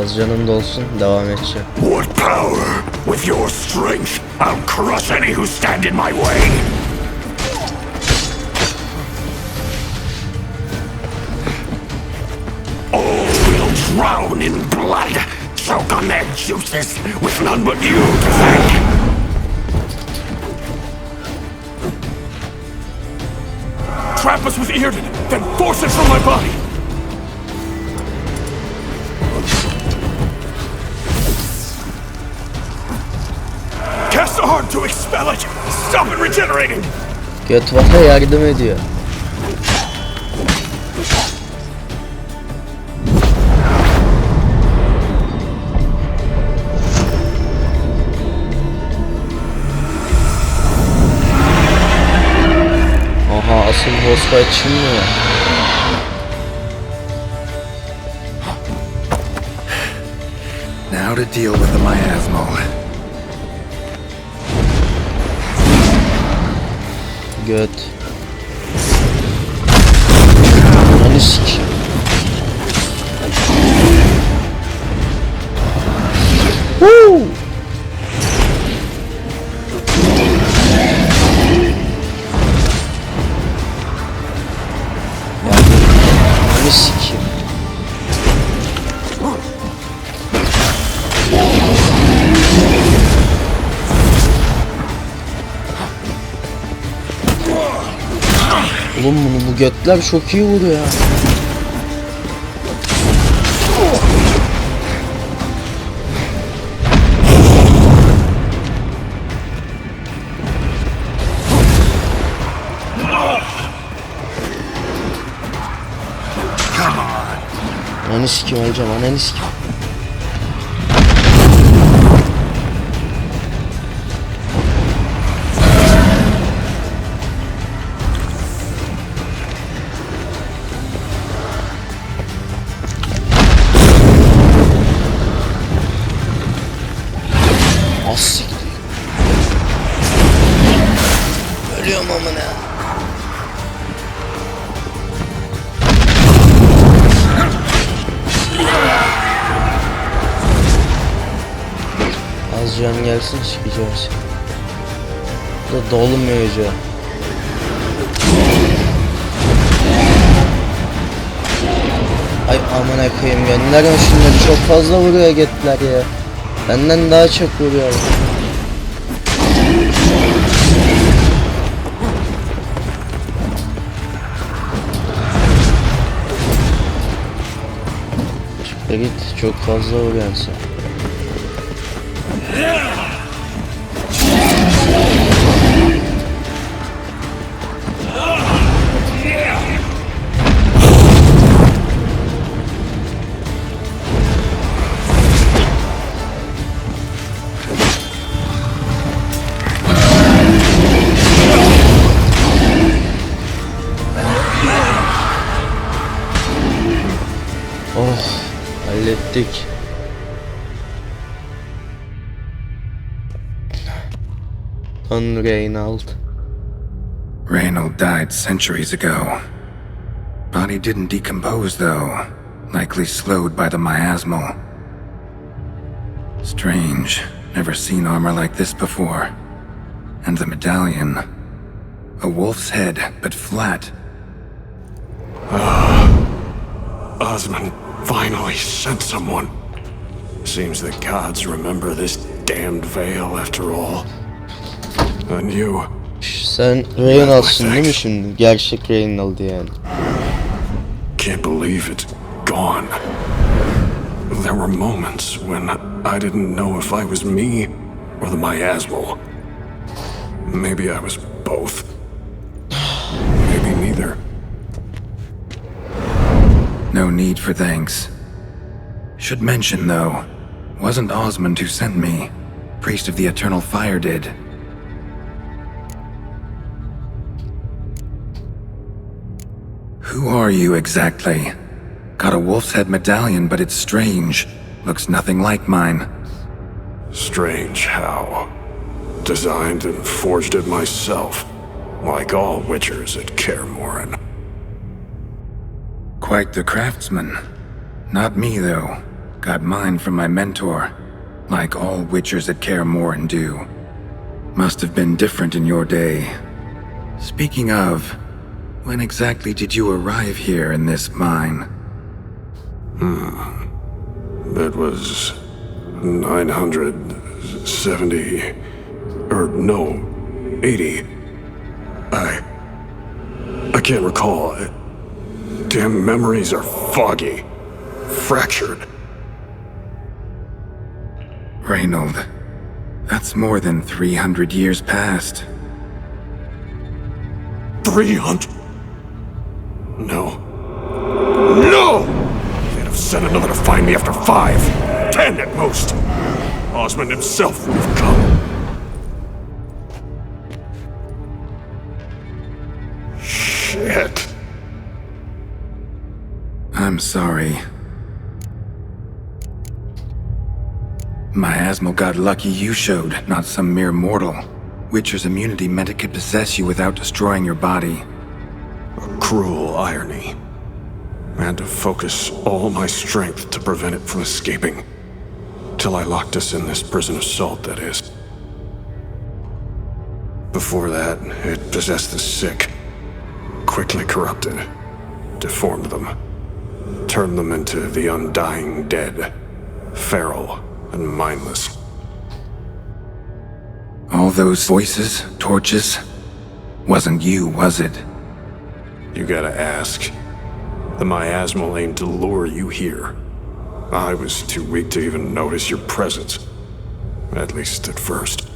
Az canım da olsun, devam edeceğim. What power? With your strength, I'll crush any who stand in my way. All will drown in blood, choke on their juices, with none but you to thank. Trap us with Earden, then force it from my body. Cast hard to expel it. Stop it regenerating. Götvata yardım ediyor. Aha, asıl boss fight şimdi mi? Now to deal with the miasmal. Göt. Ananı sik. Woo! Ananı sik. Oğlum bu götler çok iyi vuruyor ya. Ananı sikim hocam, ananı sikim. Ölüyorum amına. az can gelsin çıkacağız. Bu da dolmayacak. Ay amına koyayım, gönderme şunları, çok fazla vuruyor getler ya. Benden daha çok vuruyor. Çıkta git, çok fazla vuruyorsun sen. Oh, hallettik. Reynold. Reynold died centuries ago. Body didn't decompose though, likely slowed by the miasmal. Strange, never seen armor like this before. And the medallion. A wolf's head, but flat. Osmond finally sent someone. Seems the gods remember this damned veil after all. And you... Sen Reynold'sun değil mi şimdi? Gerçek Reynold yani. Can't believe it's gone. There were moments when I didn't know if I was me or the miasmal. Maybe I was both. Maybe neither. No need for thanks. Should mention, though, wasn't Osmond who sent me. Priest of the Eternal Fire did. Who are you exactly? Got a wolf's head medallion, but it's strange. Looks nothing like mine. Strange how? Designed and forged it myself, like all witchers at Kaer Morhen. Quite the craftsman. Not me, though. Got mine from my mentor, like all witchers at Kaer Morhen do. Must have been different in your day. Speaking of, when exactly did you arrive here in this mine? It was 970... or no, 80. I can't recall. Damn memories are foggy. Fractured. Reynold, that's more than 300 years past. 300? No. No! They'd have sent another to find me after 5, 10 at most. Osmond himself would have come. Shit. I'm sorry. Miasmal got lucky you showed, not some mere mortal. Witcher's immunity meant it could possess you without destroying your body. A cruel irony. I had to focus all my strength to prevent it from escaping. Till I locked us in this prison of salt, that is. Before that, it possessed the sick. Quickly corrupted. Deformed them. Turned them into the undying dead. Feral and mindless. All those voices, torches, wasn't you, was it? You gotta ask. The miasmal aimed to lure you here. I was too weak to even notice your presence. At least at first.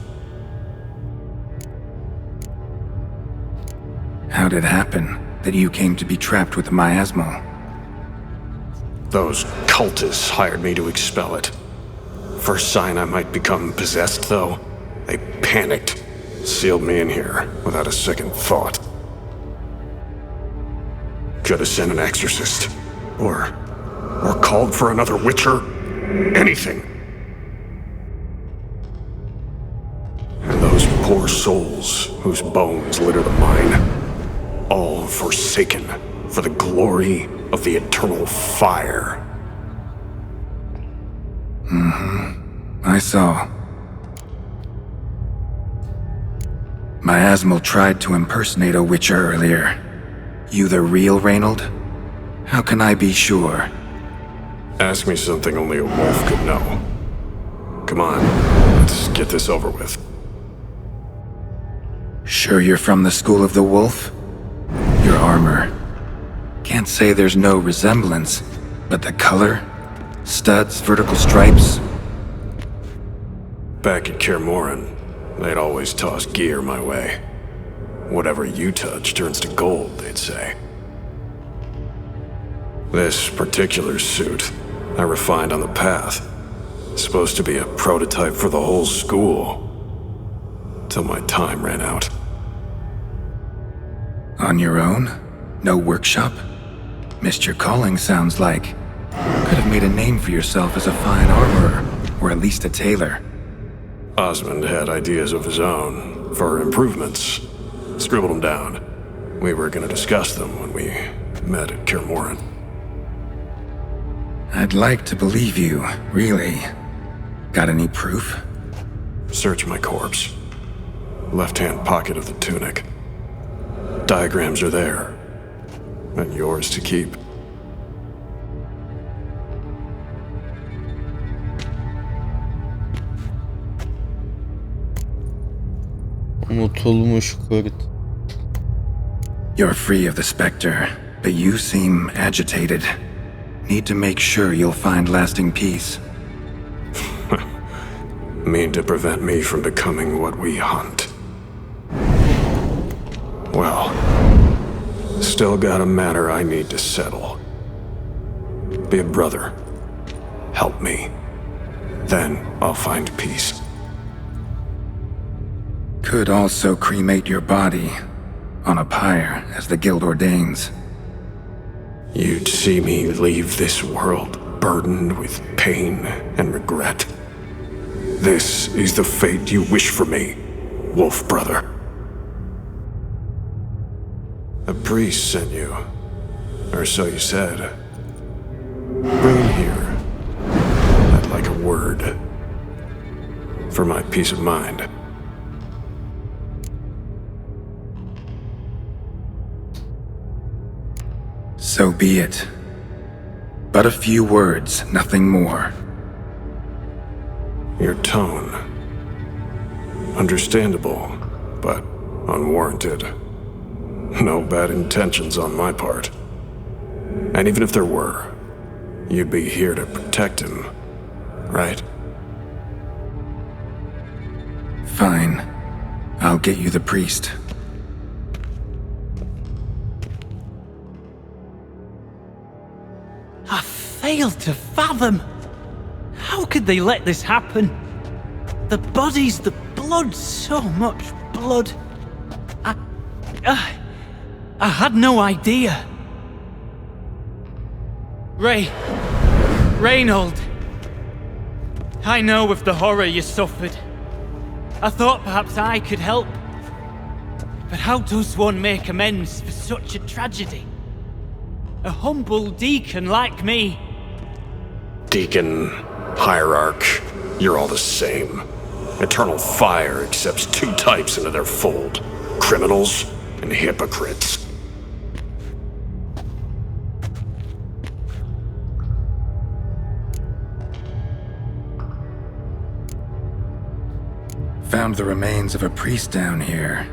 How'd it happen that you came to be trapped with the miasmal? Those cultists hired me to expel it. First sign I might become possessed, though, they panicked. Sealed me in here without a second thought. Could have sent an exorcist. Or called for another witcher. Anything. And those poor souls whose bones litter the mine. All forsaken for the glory of the eternal fire. I saw. Miasmal tried to impersonate a witcher earlier. You the real Reynold? How can I be sure? Ask me something only a wolf could know. Come on, let's get this over with. Sure you're from the School of the Wolf? Your armor. Can't say there's no resemblance, but the color? Studs, vertical stripes? Back at Kaer Morhen, they'd always toss gear my way. Whatever you touch turns to gold, they'd say. This particular suit, I refined on the path. Supposed to be a prototype for the whole school. Till my time ran out. On your own? No workshop? Missed your calling, sounds like. Could have made a name for yourself as a fine armorer, or at least a tailor. Osmond had ideas of his own, for improvements. Scribbled them down. We were gonna discuss them when we met at Kaer Morhen. I'd like to believe you, really. Got any proof? Search my corpse. Left-hand pocket of the tunic. Diagrams are there. And yours to keep. Unutulmuş kurt. You're free of the Spectre, but you seem agitated. Need to make sure you'll find lasting peace. Mean to prevent me from becoming what we hunt. Well, still got a matter I need to settle. Be a brother. Help me. Then I'll find peace. Could also cremate your body on a pyre, as the guild ordains. You'd see me leave this world burdened with pain and regret. This is the fate you wish for me, Wolf Brother. A priest sent you, or so you said. Bring him here. I'd like a word. For my peace of mind. So be it. But a few words, nothing more. Your tone. Understandable, but unwarranted. No bad intentions on my part. And even if there were, you'd be here to protect him, right? Fine. I'll get you the priest. I failed to fathom. How could they let this happen? The bodies, the blood, so much blood. I had no idea. Reynold. I know of the horror you suffered. I thought perhaps I could help. But how does one make amends for such a tragedy? A humble deacon like me. Deacon, hierarch, you're all the same. Eternal Fire accepts two types into their fold. Criminals and hypocrites. Found the remains of a priest down here.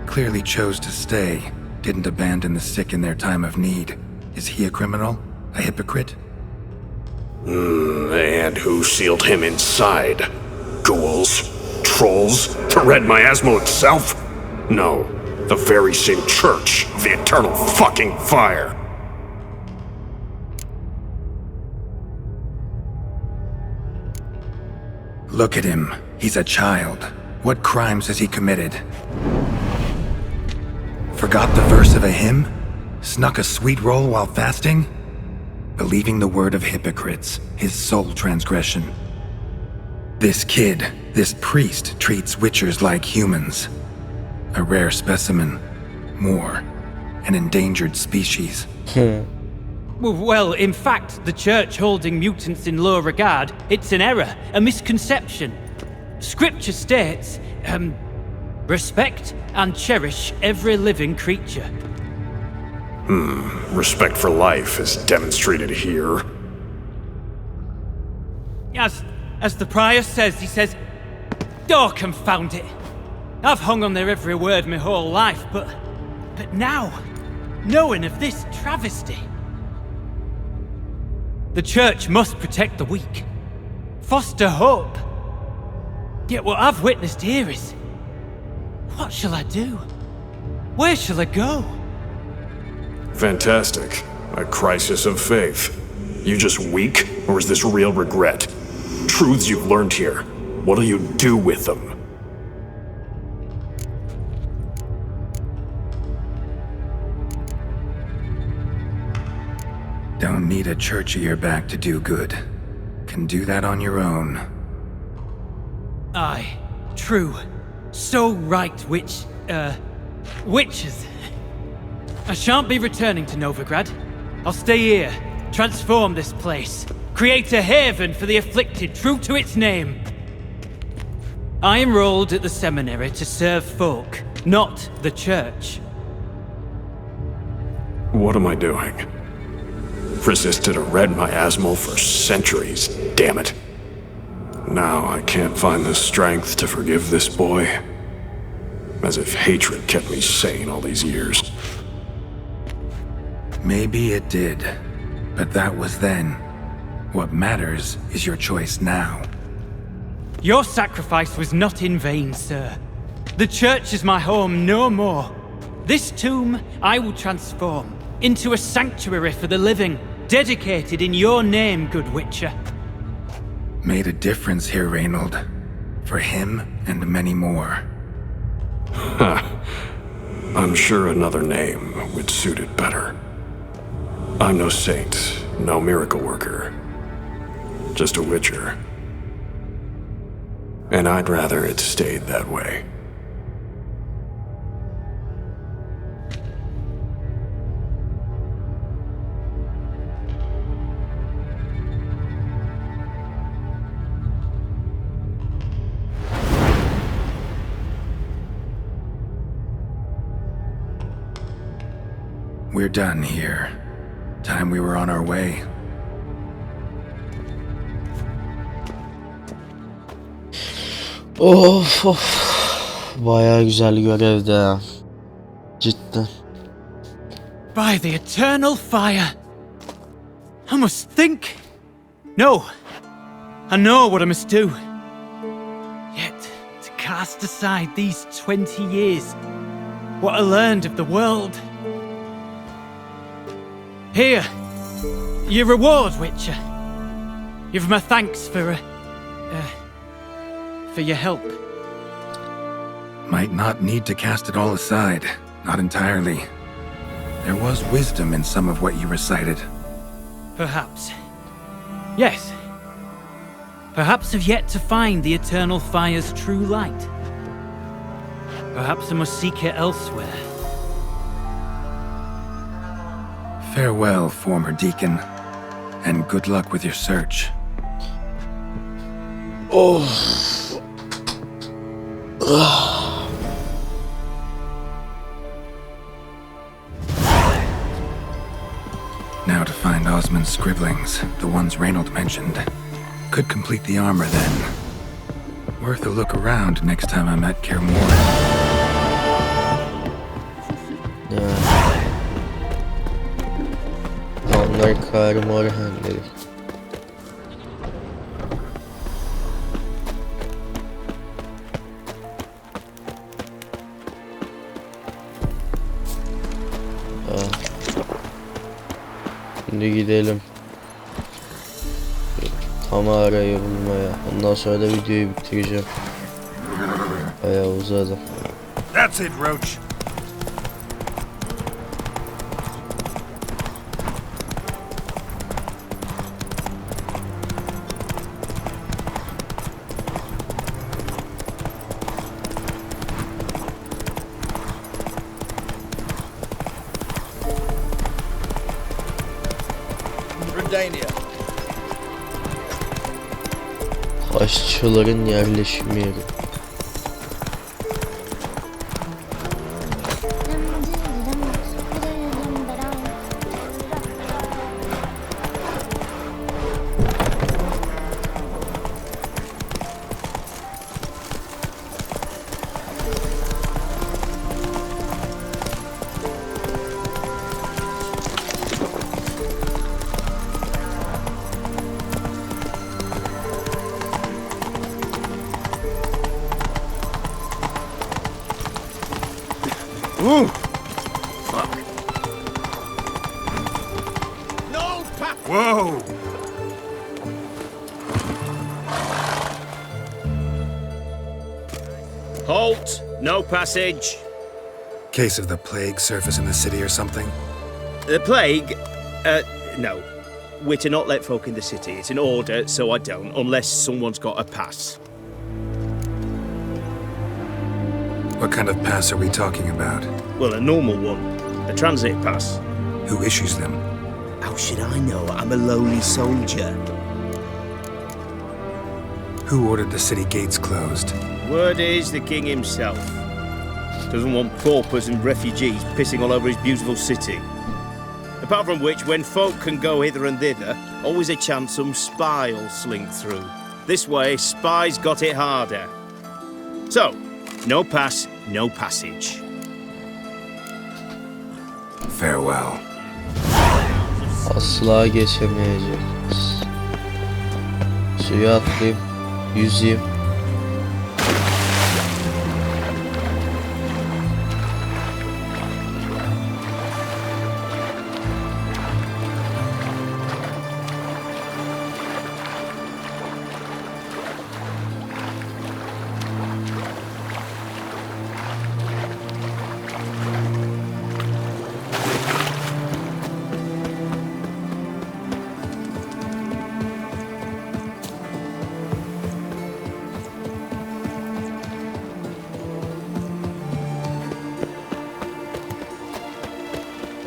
Clearly chose to stay. Didn't abandon the sick in their time of need. Is he a criminal? A hypocrite? And who sealed him inside? Ghouls? Trolls? The Red Miasmal itself? No, the very same Church of the Eternal fucking Fire. Look at him. He's a child. What crimes has he committed? Forgot the verse of a hymn? Snuck a sweet roll while fasting? Believing the word of hypocrites, his sole transgression. This kid, this priest, treats witchers like humans. A rare specimen. More. An endangered species. Well, in fact, the Church holding mutants in low regard, it's an error, a misconception. Scripture states, Respect and cherish every living creature. Respect for life is demonstrated here. As the prior says, he says, "Oh, confound it. I've hung on their every word my whole life, but now, knowing of this travesty, the church must protect the weak, foster hope. Yet what I've witnessed here is, what shall I do? Where shall I go?" Fantastic. A crisis of faith. You just weak, or is this real regret? Truths you've learned here. What'll you do with them? Don't need a church at your back to do good. Can do that on your own. Aye, true. So right, witches. I shan't be returning to Novigrad. I'll stay here, transform this place, create a haven for the afflicted, true to its name. I enrolled at the seminary to serve folk, not the church. What am I doing? Resisted a red miasmal for centuries, damn it. Now I can't find the strength to forgive this boy. As if hatred kept me sane all these years. Maybe it did, but that was then. What matters is your choice now. Your sacrifice was not in vain, sir. The church is my home no more. This tomb I will transform into a sanctuary for the living, dedicated in your name, good Witcher. Made a difference here, Reynold. For him and many more. I'm sure another name would suit it better. I'm no saint, no miracle worker. Just a Witcher. And I'd rather it stayed that way. We're done here. Time we were on our way. Of. Bayağı güzel görevdi ha. Cidden. By the eternal fire. I must think. No. I know what I must do. Yet, to cast aside these 20 years, what I learned of the world. Here, your reward, Witcher. You've my thanks for your help. Might not need to cast it all aside. Not entirely. There was wisdom in some of what you recited. Perhaps. Yes. Perhaps I've yet to find the eternal fire's true light. Perhaps I must seek it elsewhere. Farewell, former deacon. And good luck with your search. Oh. Now to find Osmond's scribblings, the ones Reynold mentioned. Could complete the armor then. Worth a look around next time I'm at Kaer Morhen. Onlar Kaer Morhen dedi. Şimdi gidelim kamerayı bulmaya. Ondan sonra da videoyu bitireceğim. Bayağı uzadı. That's it, Roach. Taşçıların yerleşim yeri. Ooh! Fuck. No, Pap! Whoa! Halt! No passage. Case of the plague surface in the city or something? The plague? No. We're to not let folk in the city. It's an order, so I don't, unless someone's got a pass. What kind of pass are we talking about? Well, a normal one. A transit pass. Who issues them? How should I know? I'm a lowly soldier. Who ordered the city gates closed? Word is the king himself. Doesn't want paupers and refugees pissing all over his beautiful city. Apart from which, when folk can go hither and thither, always a chance some spy'll slink through. This way, spies got it harder. So, no pass, no passage. Farewell. Asla geçemeyeceğiz. Suya atlayayım, yüzeyim.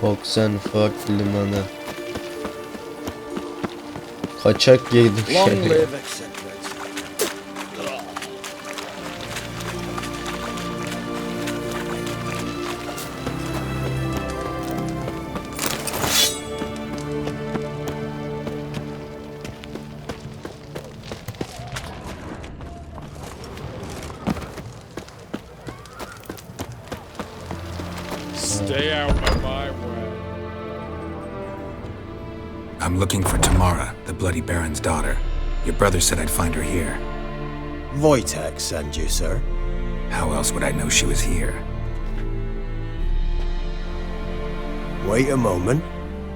Oxenford limanı. Kaçak girdik Long şehre. live, etc. Stay out of my way. I'm looking for Tamara, the Bloody Baron's daughter. Your brother said I'd find her here. Wojtek send you, sir. How else would I know she was here? Wait a moment.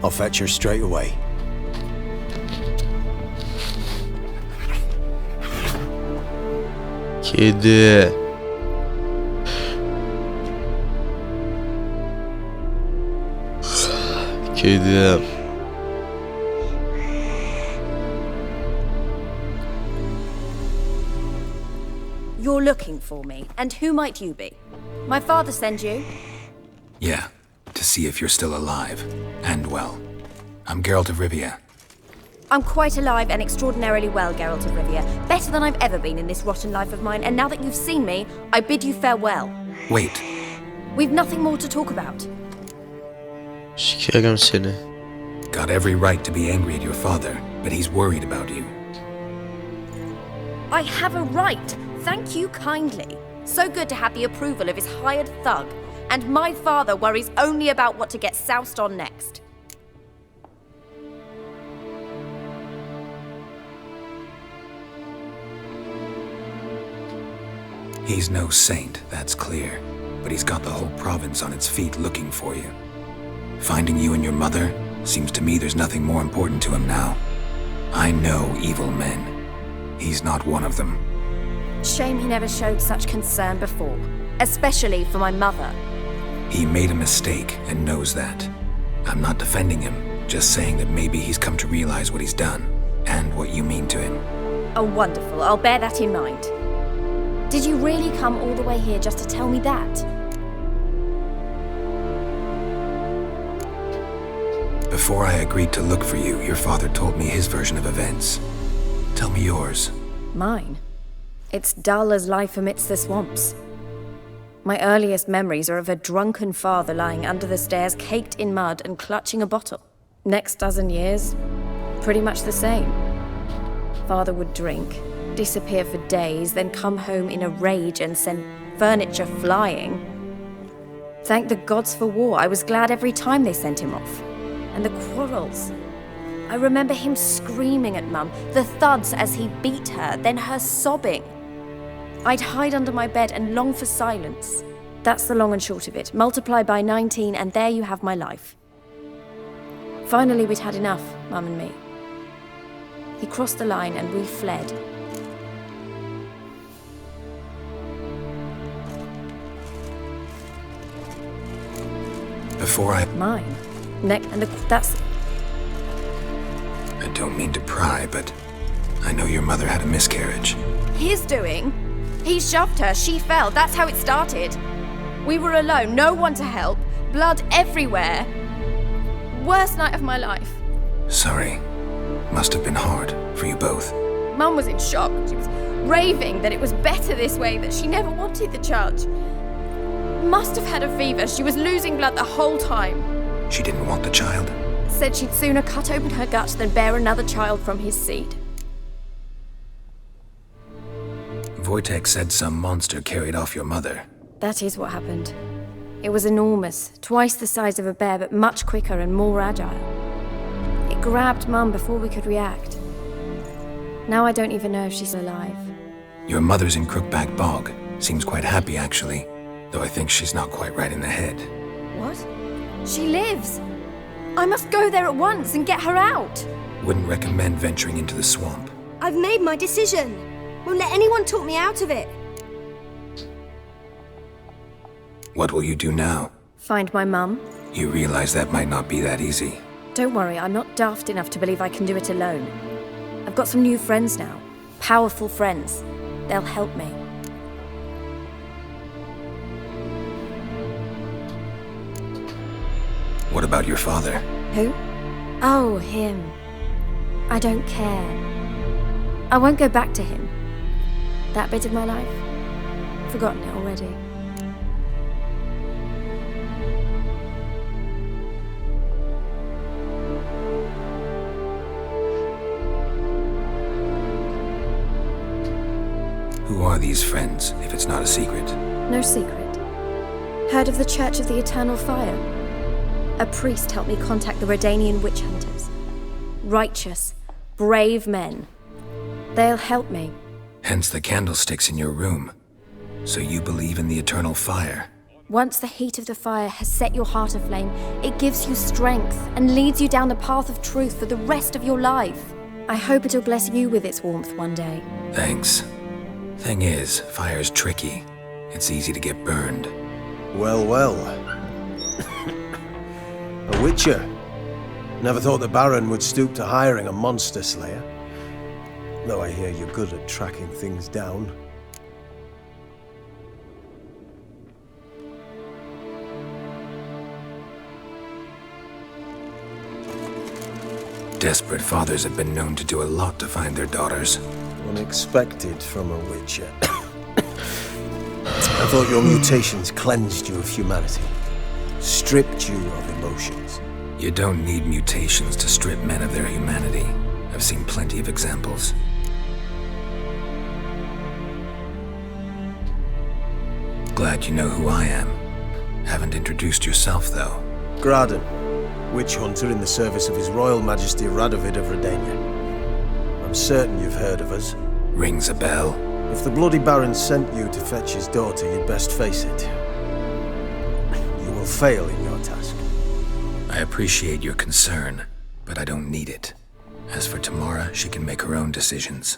I'll fetch her straight away. Kedi. Kedim. You're looking for me, and who might you be? My father send you? Yeah, to see if you're still alive. And well. I'm Geralt of Rivia. I'm quite alive and extraordinarily well, Geralt of Rivia. Better than I've ever been in this rotten life of mine, and now that you've seen me, I bid you farewell. Wait. We've nothing more to talk about. Sikerim seni. Got every right to be angry at your father, but he's worried about you. I have a right. Thank you kindly. So good to have the approval of his hired thug. And my father worries only about what to get soused on next. He's no saint, that's clear. But he's got the whole province on its feet looking for you. Finding you and your mother, seems to me there's nothing more important to him now. I know evil men. He's not one of them. Shame he never showed such concern before. Especially for my mother. He made a mistake and knows that. I'm not defending him, just saying that maybe he's come to realize what he's done, and what you mean to him. Oh, wonderful. I'll bear that in mind. Did you really come all the way here just to tell me that? Before I agreed to look for you, your father told me his version of events. Tell me yours. Mine? It's dull as life amidst the swamps. My earliest memories are of a drunken father lying under the stairs, caked in mud and clutching a bottle. Next dozen years, pretty much the same. Father would drink, disappear for days, then come home in a rage and send furniture flying. Thank the gods for war. I was glad every time they sent him off. And the quarrels. I remember him screaming at Mum, the thuds as he beat her, then her sobbing. I'd hide under my bed and long for silence. That's the long and short of it. Multiply by 19 and there you have my life. Finally, we'd had enough, Mum and me. He crossed the line and we fled. Before I... Mine? That's... I don't mean to pry, but I know your mother had a miscarriage. His doing? He shoved her, she fell, that's how it started. We were alone, no one to help, blood everywhere. Worst night of my life. Sorry. Must have been hard for you both. Mum was in shock. She was raving that it was better this way, that she never wanted the charge. Must have had a fever. She was losing blood the whole time. She didn't want the child? Said she'd sooner cut open her gut than bear another child from his seed. Wojtek said some monster carried off your mother. That is what happened. It was enormous, twice the size of a bear, but much quicker and more agile. It grabbed Mum before we could react. Now I don't even know if she's alive. Your mother's in Crookback Bog. Seems quite happy, actually. Though I think she's not quite right in the head. What? She lives! I must go there at once and get her out! Wouldn't recommend venturing into the swamp. I've made my decision. Won't let anyone talk me out of it. What will you do now? Find my mum. You realize that might not be that easy. Don't worry, I'm not daft enough to believe I can do it alone. I've got some new friends now. Powerful friends. They'll help me. What about your father? Who? Oh, him. I don't care. I won't go back to him. That bit of my life? Forgotten it already. Who are these friends, if it's not a secret? No secret. Heard of the Church of the Eternal Fire? A priest helped me contact the Redanian witch hunters. Righteous, brave men. They'll help me. Hence the candlesticks in your room. So you believe in the eternal fire? Once the heat of the fire has set your heart aflame, it gives you strength and leads you down the path of truth for the rest of your life. I hope it'll bless you with its warmth one day. Thanks. Thing is, fire's tricky. It's easy to get burned. Well, well. A witcher. Never thought the Baron would stoop to hiring a monster slayer. Though I hear you're good at tracking things down. Desperate fathers have been known to do a lot to find their daughters. Unexpected from a witcher. I thought your mutations cleansed you of humanity. Stripped you of emotions. You don't need mutations to strip men of their humanity. I've seen plenty of examples. Glad you know who I am. Haven't introduced yourself, though. Graden, witch hunter in the service of His Royal Majesty Radovid of Redania. I'm certain you've heard of us. Rings a bell. If the Bloody Baron sent you to fetch his daughter, you'd best face it. You will fail in your task. I appreciate your concern, but I don't need it. As for Tamara, she can make her own decisions.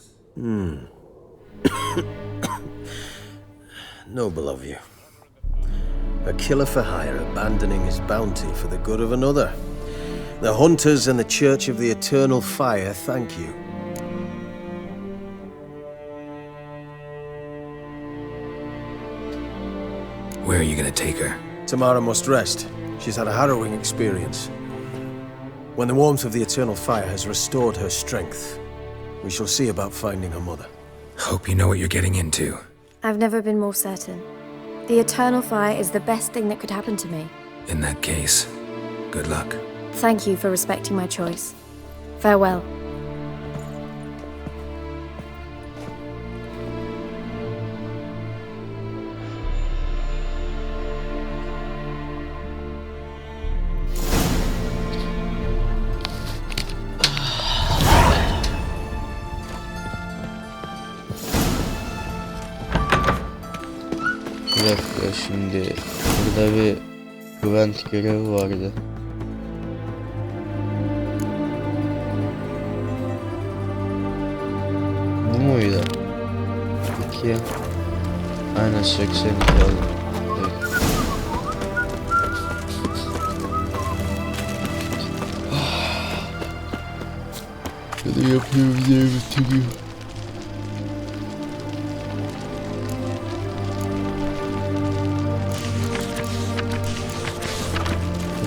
Noble of you. A killer for hire abandoning his bounty for the good of another. The hunters and the Church of the Eternal Fire thank you. Where are you gonna take her? Tamara must rest. She's had a harrowing experience. When the warmth of the Eternal Fire has restored her strength, we shall see about finding her mother. Hope you know what you're getting into. I've never been more certain. The Eternal Fire is the best thing that could happen to me. In that case, good luck. Thank you for respecting my choice. Farewell. Bir dakika. şimdi burada bir güvenlik görevi vardı. Bu muydu? Peki. Aynen 82 aldım. Ne yapıyor diye bitiriyor.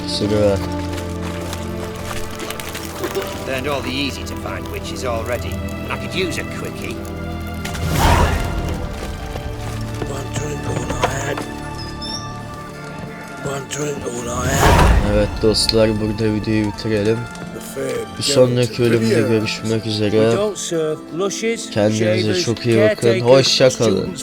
Sigara. Learned all the easy to find witches already. I could use a quickie. One drink all I had. One drink all I had. Evet dostlar, burada videoyu bitirelim. Bir sonraki bölümde görüşmek üzere. Kendinize çok iyi bakın. Hoşça kalın.